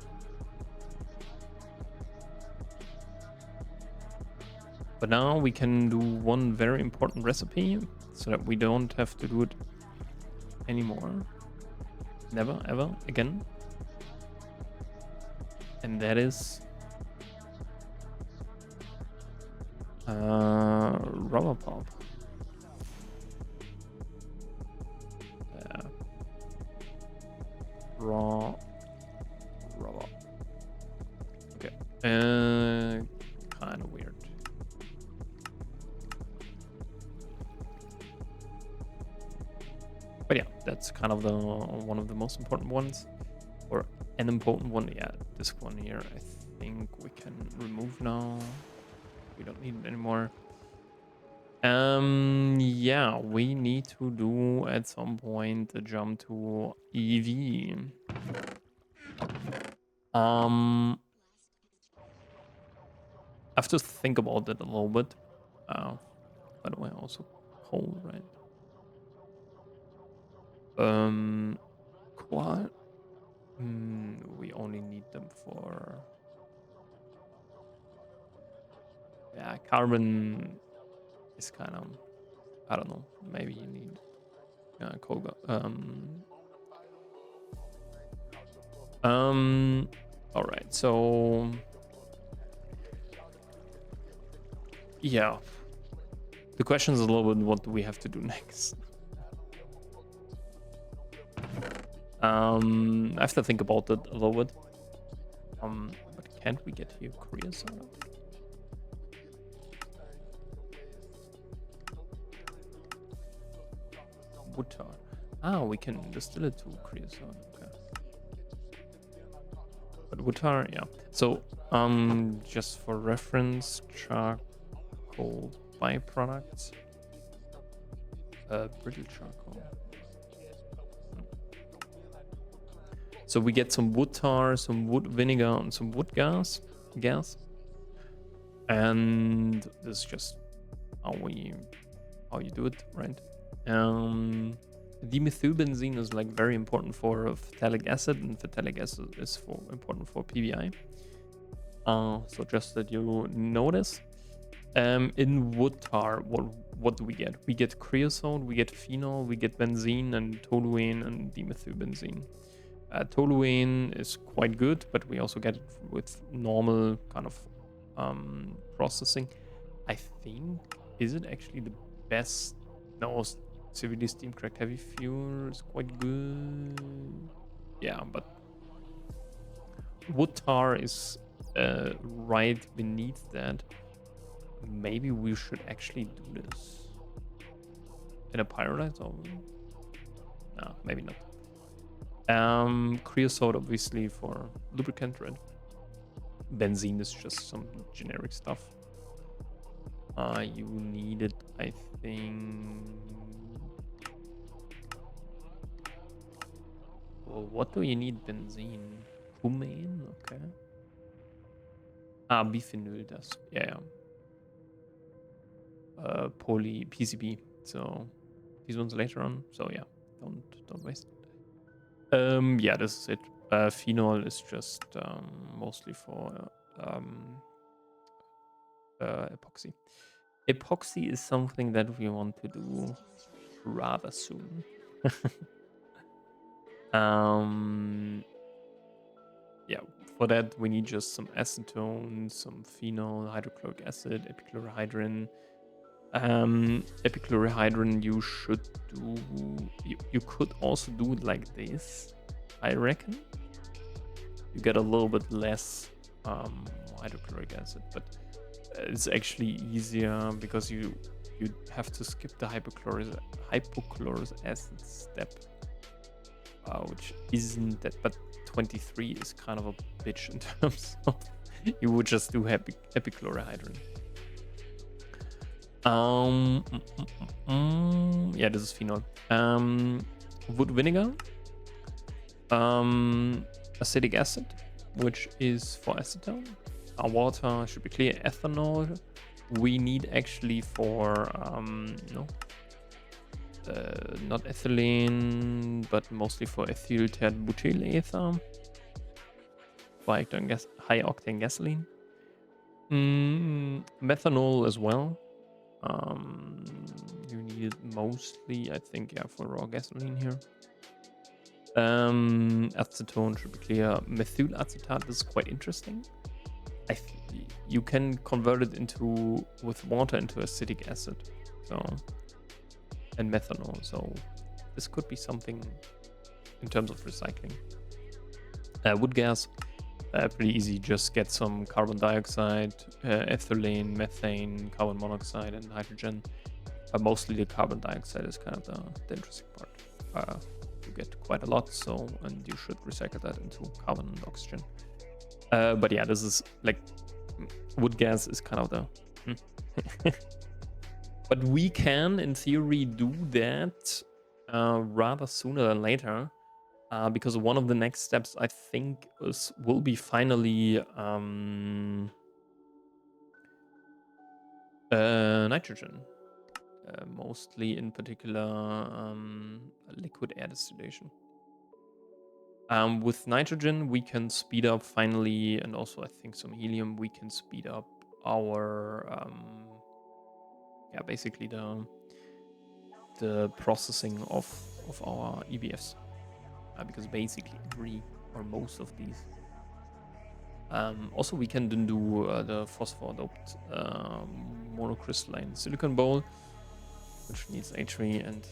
But now we can do one very important recipe so that we don't have to do it anymore. Never, ever again. And that is rubber pulp. Raw rubber. Okay. Kind of weird. But yeah, that's kind of the one of the most important ones, or an important one. Yeah, this one here, I think we can remove now. We don't need it anymore. Yeah, we need to do at some point a jump to EV. I have to think about it a little bit. By the way, also coal, right? Quad. We only need them for. Yeah, carbon is kind of. I don't know. Maybe you need coal. All right. So. Yeah. The question is a little bit what do we have to do next? I have to think about it a little bit. But can't we get here creosote? Wood tar. Ah, we can distill it to creosote. Okay. But wood tar, yeah. So, just for reference, charcoal byproducts. Brittle charcoal. So we get some wood tar, some wood vinegar, and some wood gas. And this is just how you do it, right? Dimethylbenzene is like very important for phthalic acid, and phthalic acid is important for PBI. So just that you notice. In wood tar, what do we get? We get creosote, we get phenol, we get benzene and toluene and dimethylbenzene. Toluene is quite good, but we also get it with normal kind of processing. I think, is it actually the best? No, severely steam cracked heavy fuel is quite good. Yeah, but wood tar is right beneath that. Maybe we should actually do this in a pyrolyte oven. No, maybe not. Creosote obviously for lubricant, right? Benzene is just some generic stuff. You need it, I think. Well, what do you need benzene? Humane, okay. Biphenyl does. Yeah. Poly PCB. So these ones later on. So yeah, don't waste it. Yeah, this is it. Phenol is just mostly for epoxy. Epoxy is something that we want to do rather soon. Yeah, for that we need just some acetone, some phenol, hydrochloric acid, epichlorohydrin. Epichlorohydrin you should do. You could also do it like this, I reckon. You get a little bit less hydrochloric acid, but it's actually easier because you have to skip the hypochlorous acid step, which isn't that, but 23 is kind of a bitch in terms of you would just do epichlorohydrin. Yeah, this is phenol. Wood vinegar, acetic acid, which is for acetone. Water should be clear. Ethanol, we need actually for not ethylene, but mostly for ethyl terbutyl ether, for high octane gasoline. Methanol as well. You need it mostly, I think, yeah, for raw gasoline here. Acetone should be clear. Methyl acetate is quite interesting. You can convert it with water into acetic acid, so, and methanol. So this could be something in terms of recycling. Wood gas, pretty easy. Just get some carbon dioxide, ethylene, methane, carbon monoxide, and hydrogen. Mostly the carbon dioxide is kind of the interesting part. You get quite a lot, and you should recycle that into carbon and oxygen. But yeah, this is like wood gas is kind of the. But we can, in theory, do that rather sooner than later, because one of the next steps, I think, will be finally nitrogen, mostly in particular liquid air distillation. With nitrogen, we can speed up finally, and also I think some helium, we can speed up our basically the processing of our EBFs, because basically every or most of these. Also, we can then do the phosphor-doped monocrystalline silicon bowl, which needs H3 and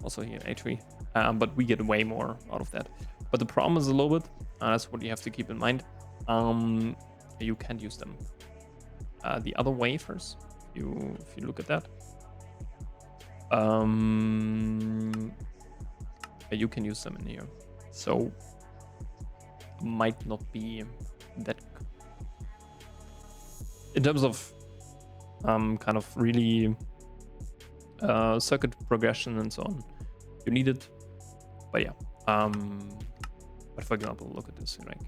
Also here H3, but we get way more out of that. But the problem is a little bit, that's what you have to keep in mind. You can't use them. The other wafers, if you look at that, you can use them in here. So might not be that in terms of kind of really circuit progression and so on. You need it, but yeah. But for example, look at this, like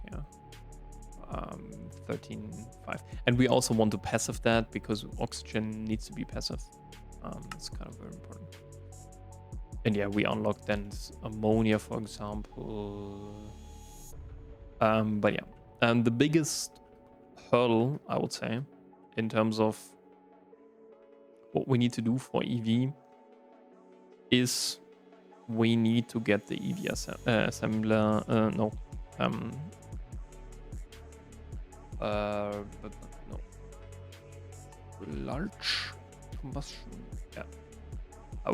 13.5, and we also want to passive that because oxygen needs to be passive. It's kind of very important. And yeah, we unlock then ammonia, for example. But yeah, the biggest hurdle, I would say, in terms of what we need to do for EV is we need to get the EV assembler. No. No. Large combustion. Yeah.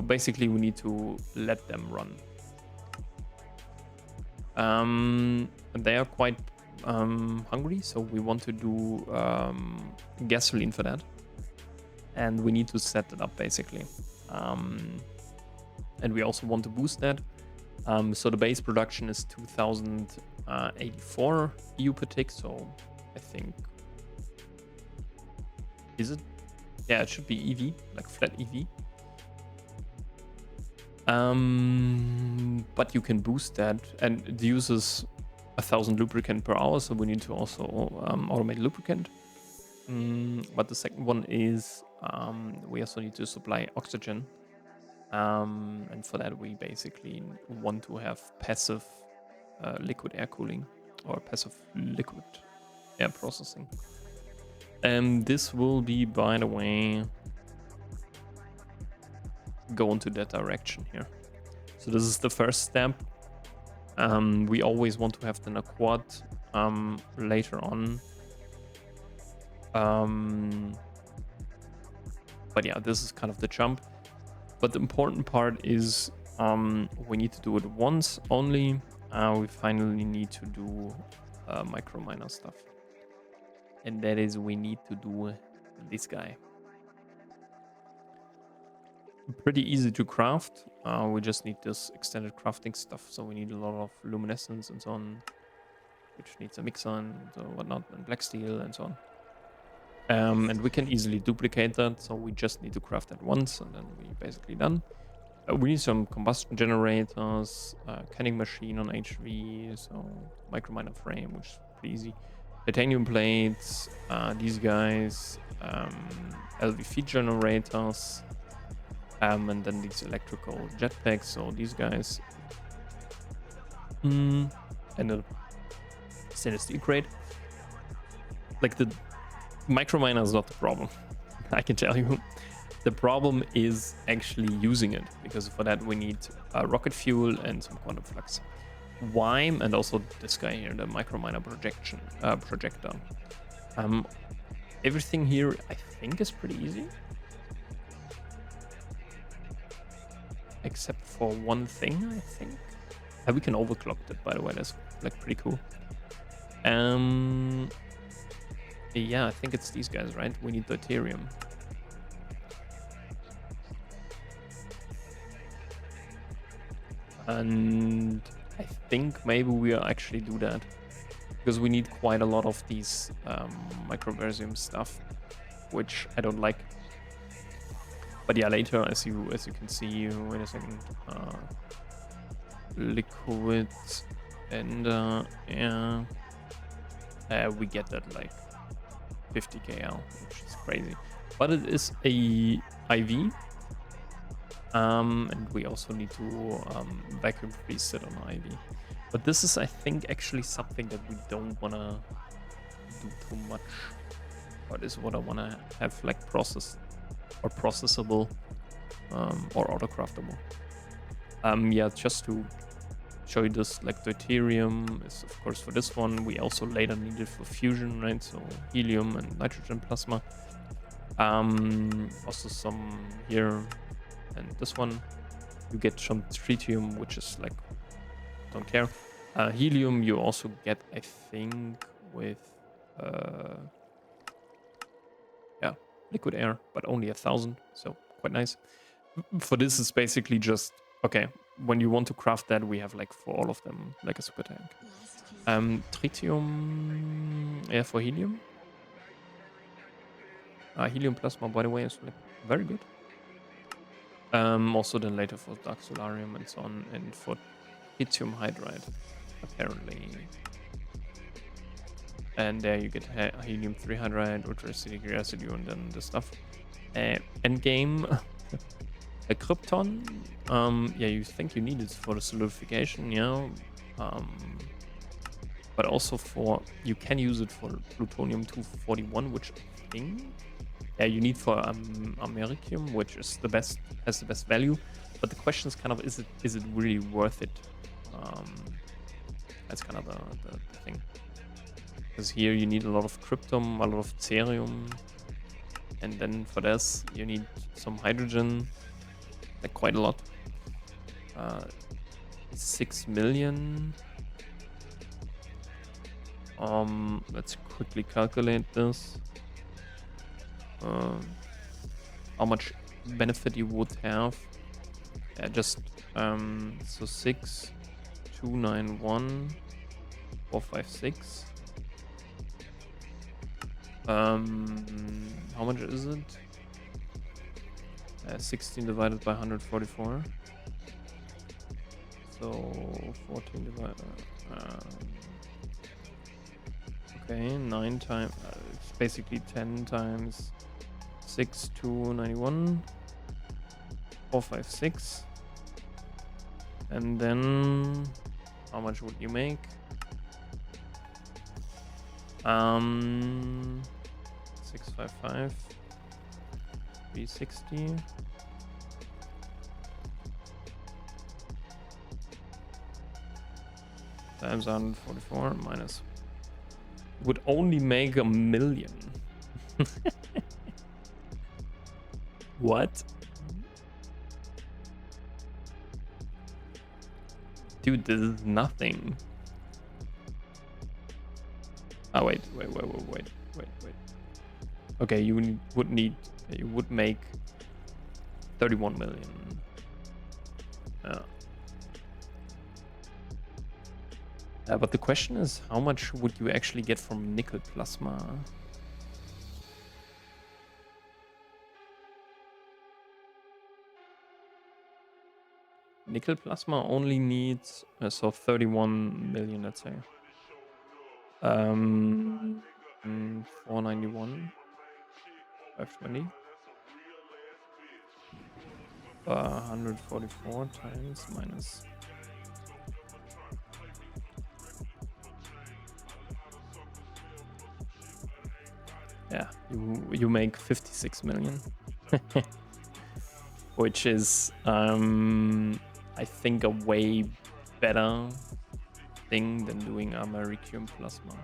Basically, we need to let them run. They are quite hungry, so we want to do gasoline for that, and we need to set it up basically. And we also want to boost that. So the base production is 2084 EU per tick. So I think, is it? Yeah, it should be EV, like flat EV. But you can boost that, and it uses 1,000 lubricant per hour, so we need to also automate lubricant. But the second one is we also need to supply oxygen, and for that we basically want to have passive liquid air cooling or passive liquid air processing. And this will be, by the way, go into that direction here. So this is the first step. We always want to have then a quad later on. But yeah, this is kind of the jump. But the important part is we need to do it once only. We finally need to do micro miner stuff. And that is, we need to do this guy. Pretty easy to craft. We just need this extended crafting stuff. So we need a lot of luminescence and so on, which needs a mixer and whatnot, and black steel and so on. And we can easily duplicate that. So we just need to craft that once, and then we're basically done. We need some combustion generators, canning machine on HV, so micro miner frame, which is pretty easy. Titanium plates, these guys, LV feed generators, and then these electrical jetpacks, so these guys, and a stainless steel crate. Like, the micro miner is not the problem, I can tell you. The problem is actually using it, because for that we need rocket fuel and some quantum flux. Why? And also this guy here, the micro miner projector. Everything here I think is pretty easy, except for one thing, I think. We can overclock that, by the way. That's like pretty cool. Yeah, I think it's these guys, right? We need deuterium. And I think maybe we'll actually do that, because we need quite a lot of these microversium stuff, which I don't like. But yeah, later, as you can see, wait a second, liquid and yeah, we get that like 50 KL, which is crazy. But it is a IV. And we also need to vacuum freeze it on IV. But this is, I think, actually something that we don't want to do too much. But is what I want to have like processed or processable or autocraftable. Yeah, just to show you this, like deuterium is of course for this one. We also later need it for fusion, right? So helium and nitrogen plasma. Also some here. And this one, You get some tritium, which is like, don't care. Helium you also get, I think, with yeah, liquid air, but only 1,000, so quite nice. For this is basically just okay. When you want to craft that, we have like for all of them like a super tank. Tritium, yeah, for helium. Helium plasma, by the way, is like very good. Also then later for dark solarium and so on, and for tritium hydride, apparently. And there you get helium 3 hydride, ultracidic residue, and then the stuff. Endgame, a krypton. Yeah, you think you need it for the solidification, yeah. But also for, you can use it for plutonium 241, which I think, yeah, you need for americium, which is the best, has the best value. But the question is kind of, is it really worth it? That's kind of the thing. Because here you need a lot of krypton, a lot of cerium, and then for this you need some hydrogen, like quite a lot. 6 million. Let's quickly calculate this. How much benefit you would have. Yeah, just so 6, 291, 456. How much is it? 16 divided by 144. So 14 divided. Okay, 9 times. It's basically 10 times 6, 291, 456. And then how much would you make? 655, 360. Times 144 minus would only make 1 million. What? Dude, this is nothing. Oh, wait. Okay, you would make 31 million. But the question is, how much would you actually get from nickel plasma? Nickel plasma only needs so 31 million, let's say. 491, 520. 144 times minus. Yeah, you make 56 million. Which is I think a way better thing than doing americium plasma.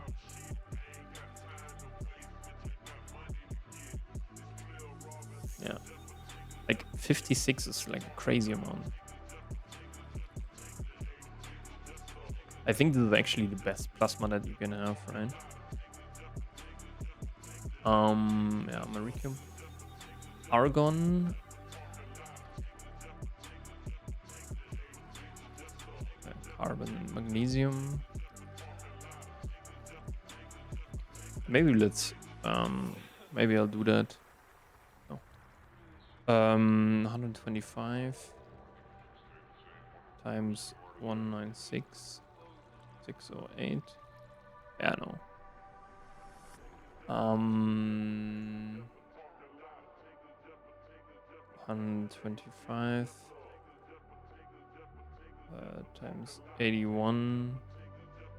Yeah, like 56 is like a crazy amount. I think this is actually the best plasma that you can have, right? Yeah, americium, argon. Carbon and magnesium. Maybe let's maybe I'll do that. No. 125 times 196 608. Yeah, no. 125 times 81,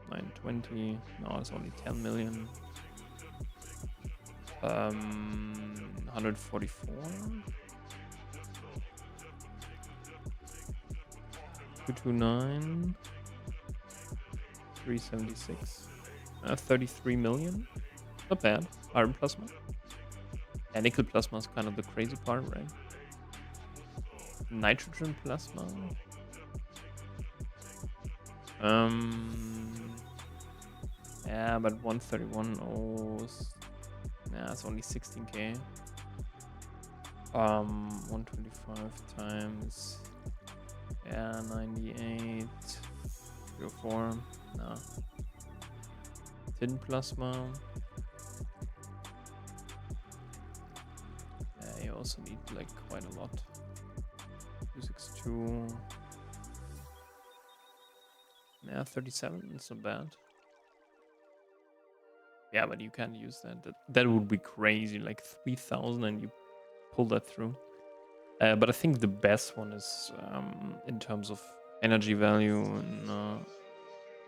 920. No, it's only 10 million. 144. 229. 376. 33 million. Not bad. Iron plasma. Yeah, nickel plasma is kind of the crazy part, right? nitrogen plasma. Yeah, but 131. Oh, yeah, it's only 16k. 125 times. Yeah, 98. 304. No. Tin plasma. Yeah, you also need like quite a lot. 262. Yeah, 37. It's not bad. Yeah, but you can't use that. That would be crazy. Like 3,000 and you pull that through. But I think the best one is in terms of energy value and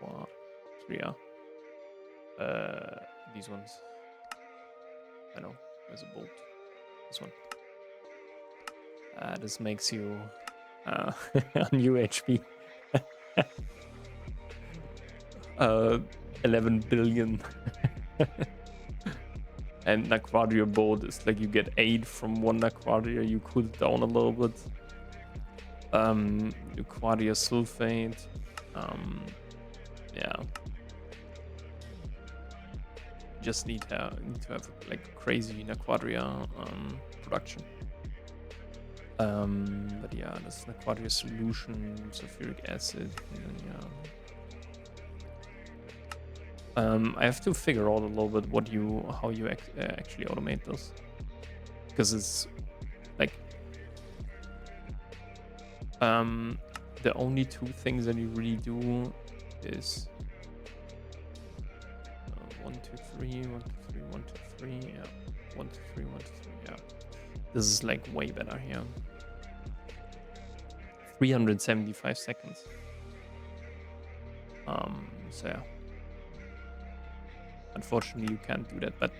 well, yeah. These ones. I know. There's a bolt. This one. This makes you on UHP 11 billion. And Naquadia bolt is like you get 8 from one Naquadia. You cool it down a little bit. Naquadia sulfate. Yeah. Just need to have like crazy Naquadia production. But yeah, this Naquadia solution, sulfuric acid, and then yeah. I have to figure out a little bit how you actually automate this, because it's like the only two things that you really do is 1, 2, 3, 1, 2, 3, 1, 2, 3, yeah, 1, 2, 3, 1, 2, 3, yeah. This is like way better here. 375 seconds. So yeah. Unfortunately, you can't do that, but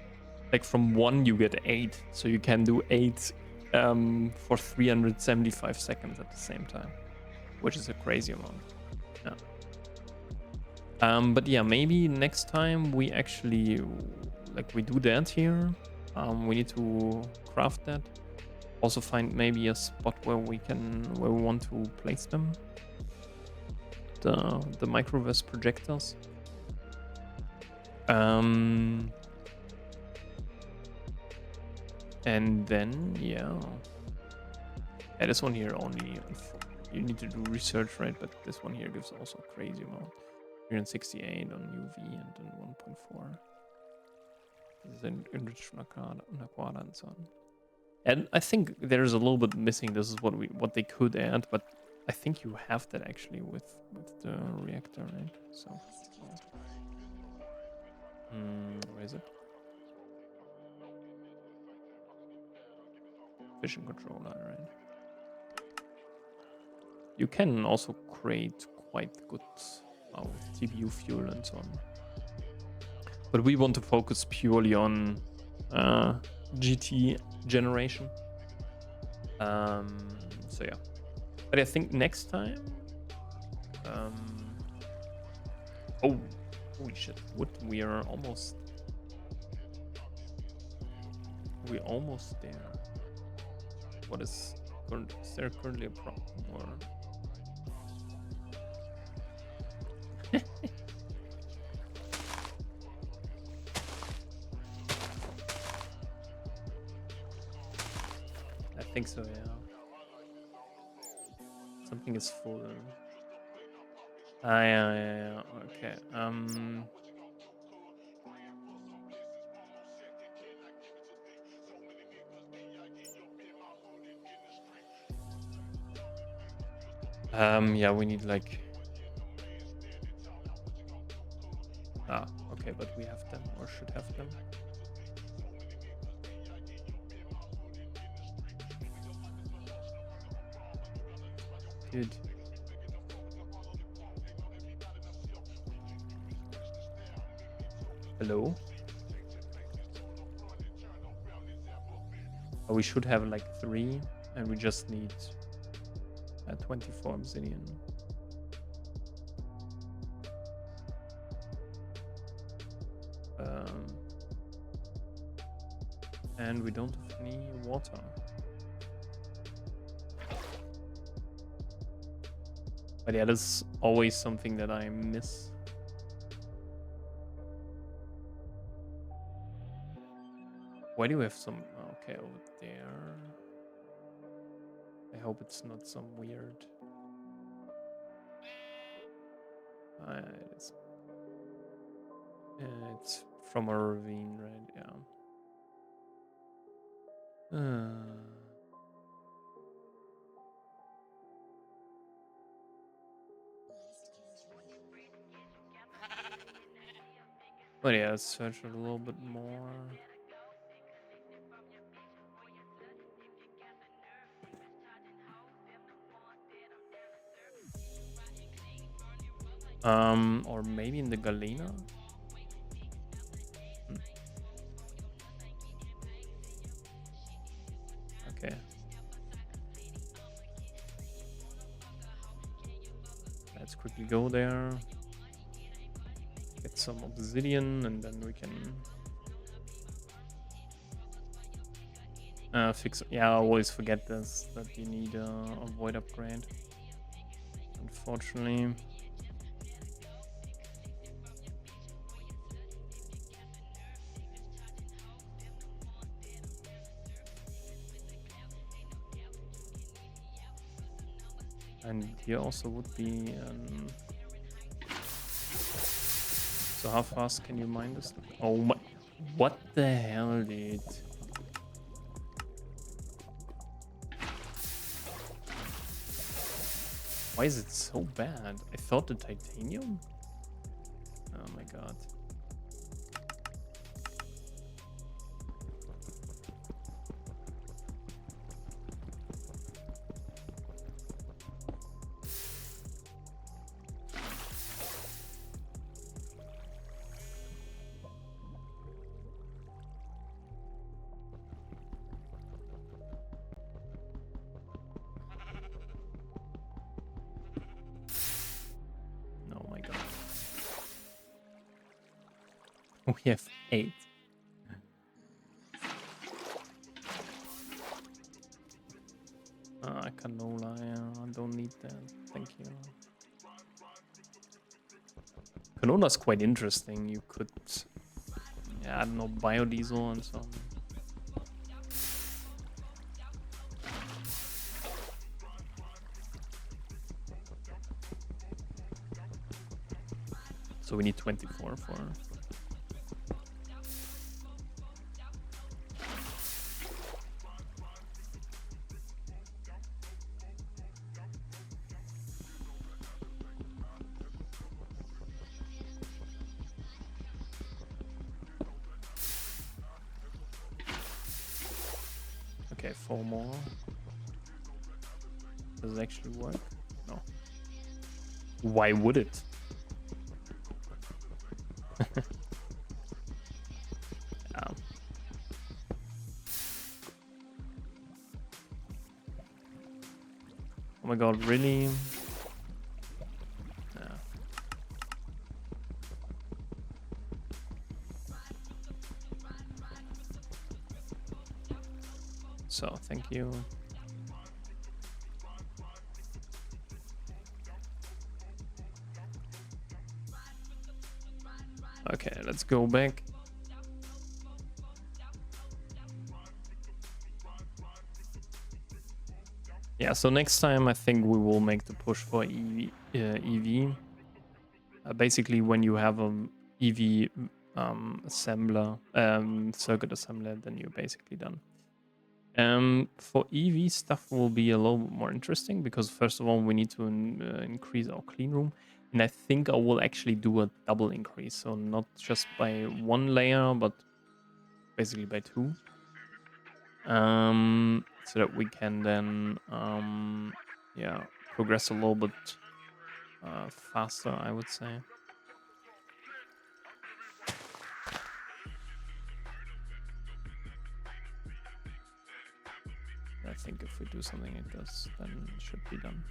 like from 1 you get 8, so you can do 8 for 375 seconds at the same time, which is a crazy amount. Yeah. But yeah, maybe next time we actually we do that here. We need to craft that. Also find maybe a spot where we want to place them. The microverse projectors. And then yeah, this one here only you need to do research, right? But this one here gives also a crazy amount. 368 on UV and then 1.4. This is an enriched Naquada and so on. And I think there's a little bit missing. This is what they could add, but I think you have that actually with the reactor, right? So where is it? Vision controller, right? You can also create quite good TPU fuel and so on. But we want to focus purely on GT generation. So yeah. But I think next time... oh, holy shit. We are almost... We're almost there. What is there currently a problem or... I think so, yeah. Something is full. Yeah. Okay. Yeah, we need like... okay, but we have them, or should have them. Dude. Hello? Oh, we should have like 3, and we just need 24 obsidian. And we don't have any water. But yeah, that's always something that I miss. Why do we have some... Okay, over there. I hope it's not some weird... it's from a ravine, right? Yeah. But yeah, let's search it a little bit more. Or maybe in the Galena? Okay. Let's quickly go there. Get some obsidian and then we can fix it. Yeah, I always forget this, that you need a void upgrade. Unfortunately. And here also would be... So how fast can you mine this? Oh my... What the hell, dude? Why is it so bad? I thought the titanium? Oh my god. Oh my god. We have 8. Canola, yeah, I don't need that. Thank you. Canola's quite interesting. You could, yeah, I don't know, biodiesel and so on. So we need 24 for... Okay, 4 more. Does it actually work? No. Why would it? Yeah. Oh my god, really? Yeah. So, thank you. Okay, let's go back. Yeah, so next time I think we will make the push for EV. Basically, when you have a EV assembler, circuit assembler, then you're basically done. For EV stuff will be a little bit more interesting because first of all we need to increase our clean room, and I think I will actually do a double increase, so not just by 1 layer but basically by 2, so that we can then yeah, progress a little bit faster, I would say. I think if we do something like this, then it should be done.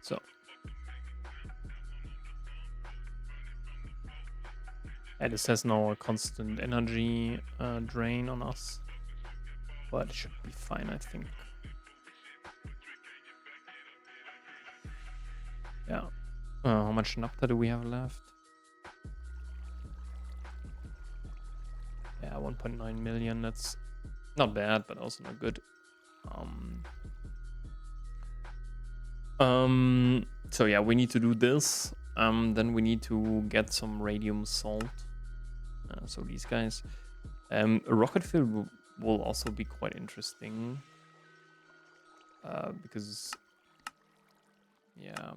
So. And this has now a constant energy drain on us. But it should be fine, I think. Yeah. How much naphtha do we have left? Yeah, 1.9 million. That's not bad, but also not good. So yeah, we need to do this. Then we need to get some radium salt. So these guys. A rocket fuel will also be quite interesting. Because yeah,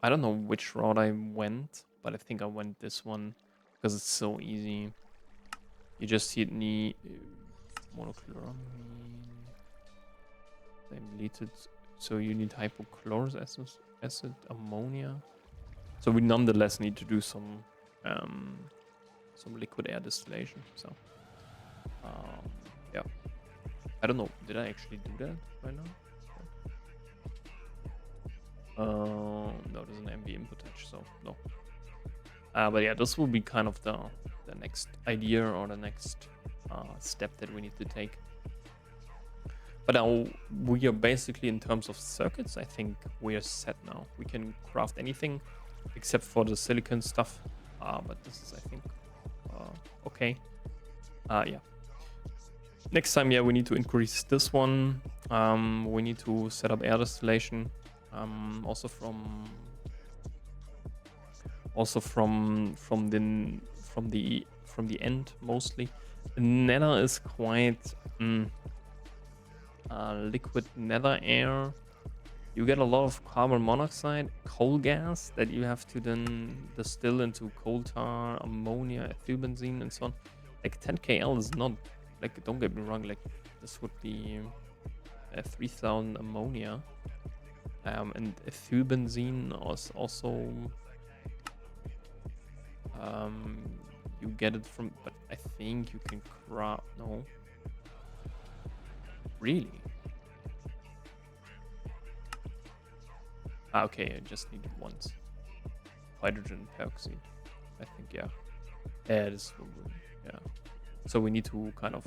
I don't know which route I went, but I think I went this one because it's so easy. You just need monochloramine. Diluted, so you need hypochlorous acid, ammonia. So we nonetheless need to do some liquid air distillation. So yeah, I don't know. Did I actually do that right now? No, there's an MV input touch, so no. But yeah, this will be kind of the next idea or the next step that we need to take. But now we are basically, in terms of circuits, I think we are set now. We can craft anything except for the silicon stuff. But this is, I think, okay. Yeah. Next time, yeah, we need to increase this one. We need to set up air distillation. Also from the end mostly. Nether is quite liquid nether air. You get a lot of carbon monoxide, coal gas that you have to then distill into coal tar, ammonia, ethylbenzene, and so on. Like 10 kl is not, like, don't get me wrong, like this would be 3000 ammonia. And ethylbenzene is also you get it from, but I think you can craft, no, really. Okay, I just need it once. Hydrogen peroxide, I think, yeah. Yeah, this will be, yeah. So we need to kind of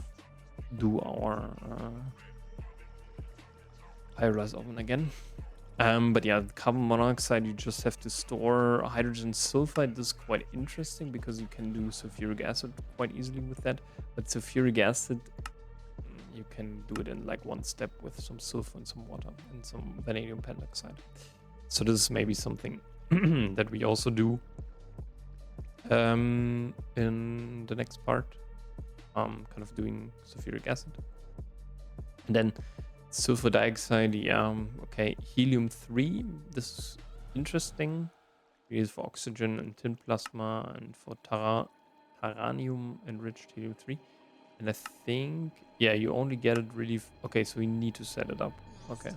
do our pyrolyze oven again. But yeah, carbon monoxide, you just have to store hydrogen sulfide. This is quite interesting because you can do sulfuric acid quite easily with that. But sulfuric acid, you can do it in like one step with some sulfur and some water and some vanadium pentoxide. So this is maybe something that we also do in the next part. Kind of doing sulfuric acid. And then sulfur dioxide, yeah, okay. Helium-3, this is interesting. It is for oxygen and tin plasma and for taranium enriched helium-3. And I think, yeah, you only get it really... okay, so we need to set it up. Okay.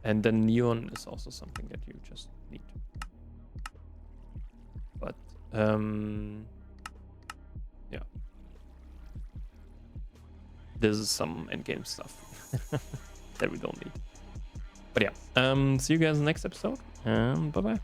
And then neon is also something that you just need. But, yeah. This is some endgame stuff that we don't need. But yeah, see you guys in the next episode, and bye-bye.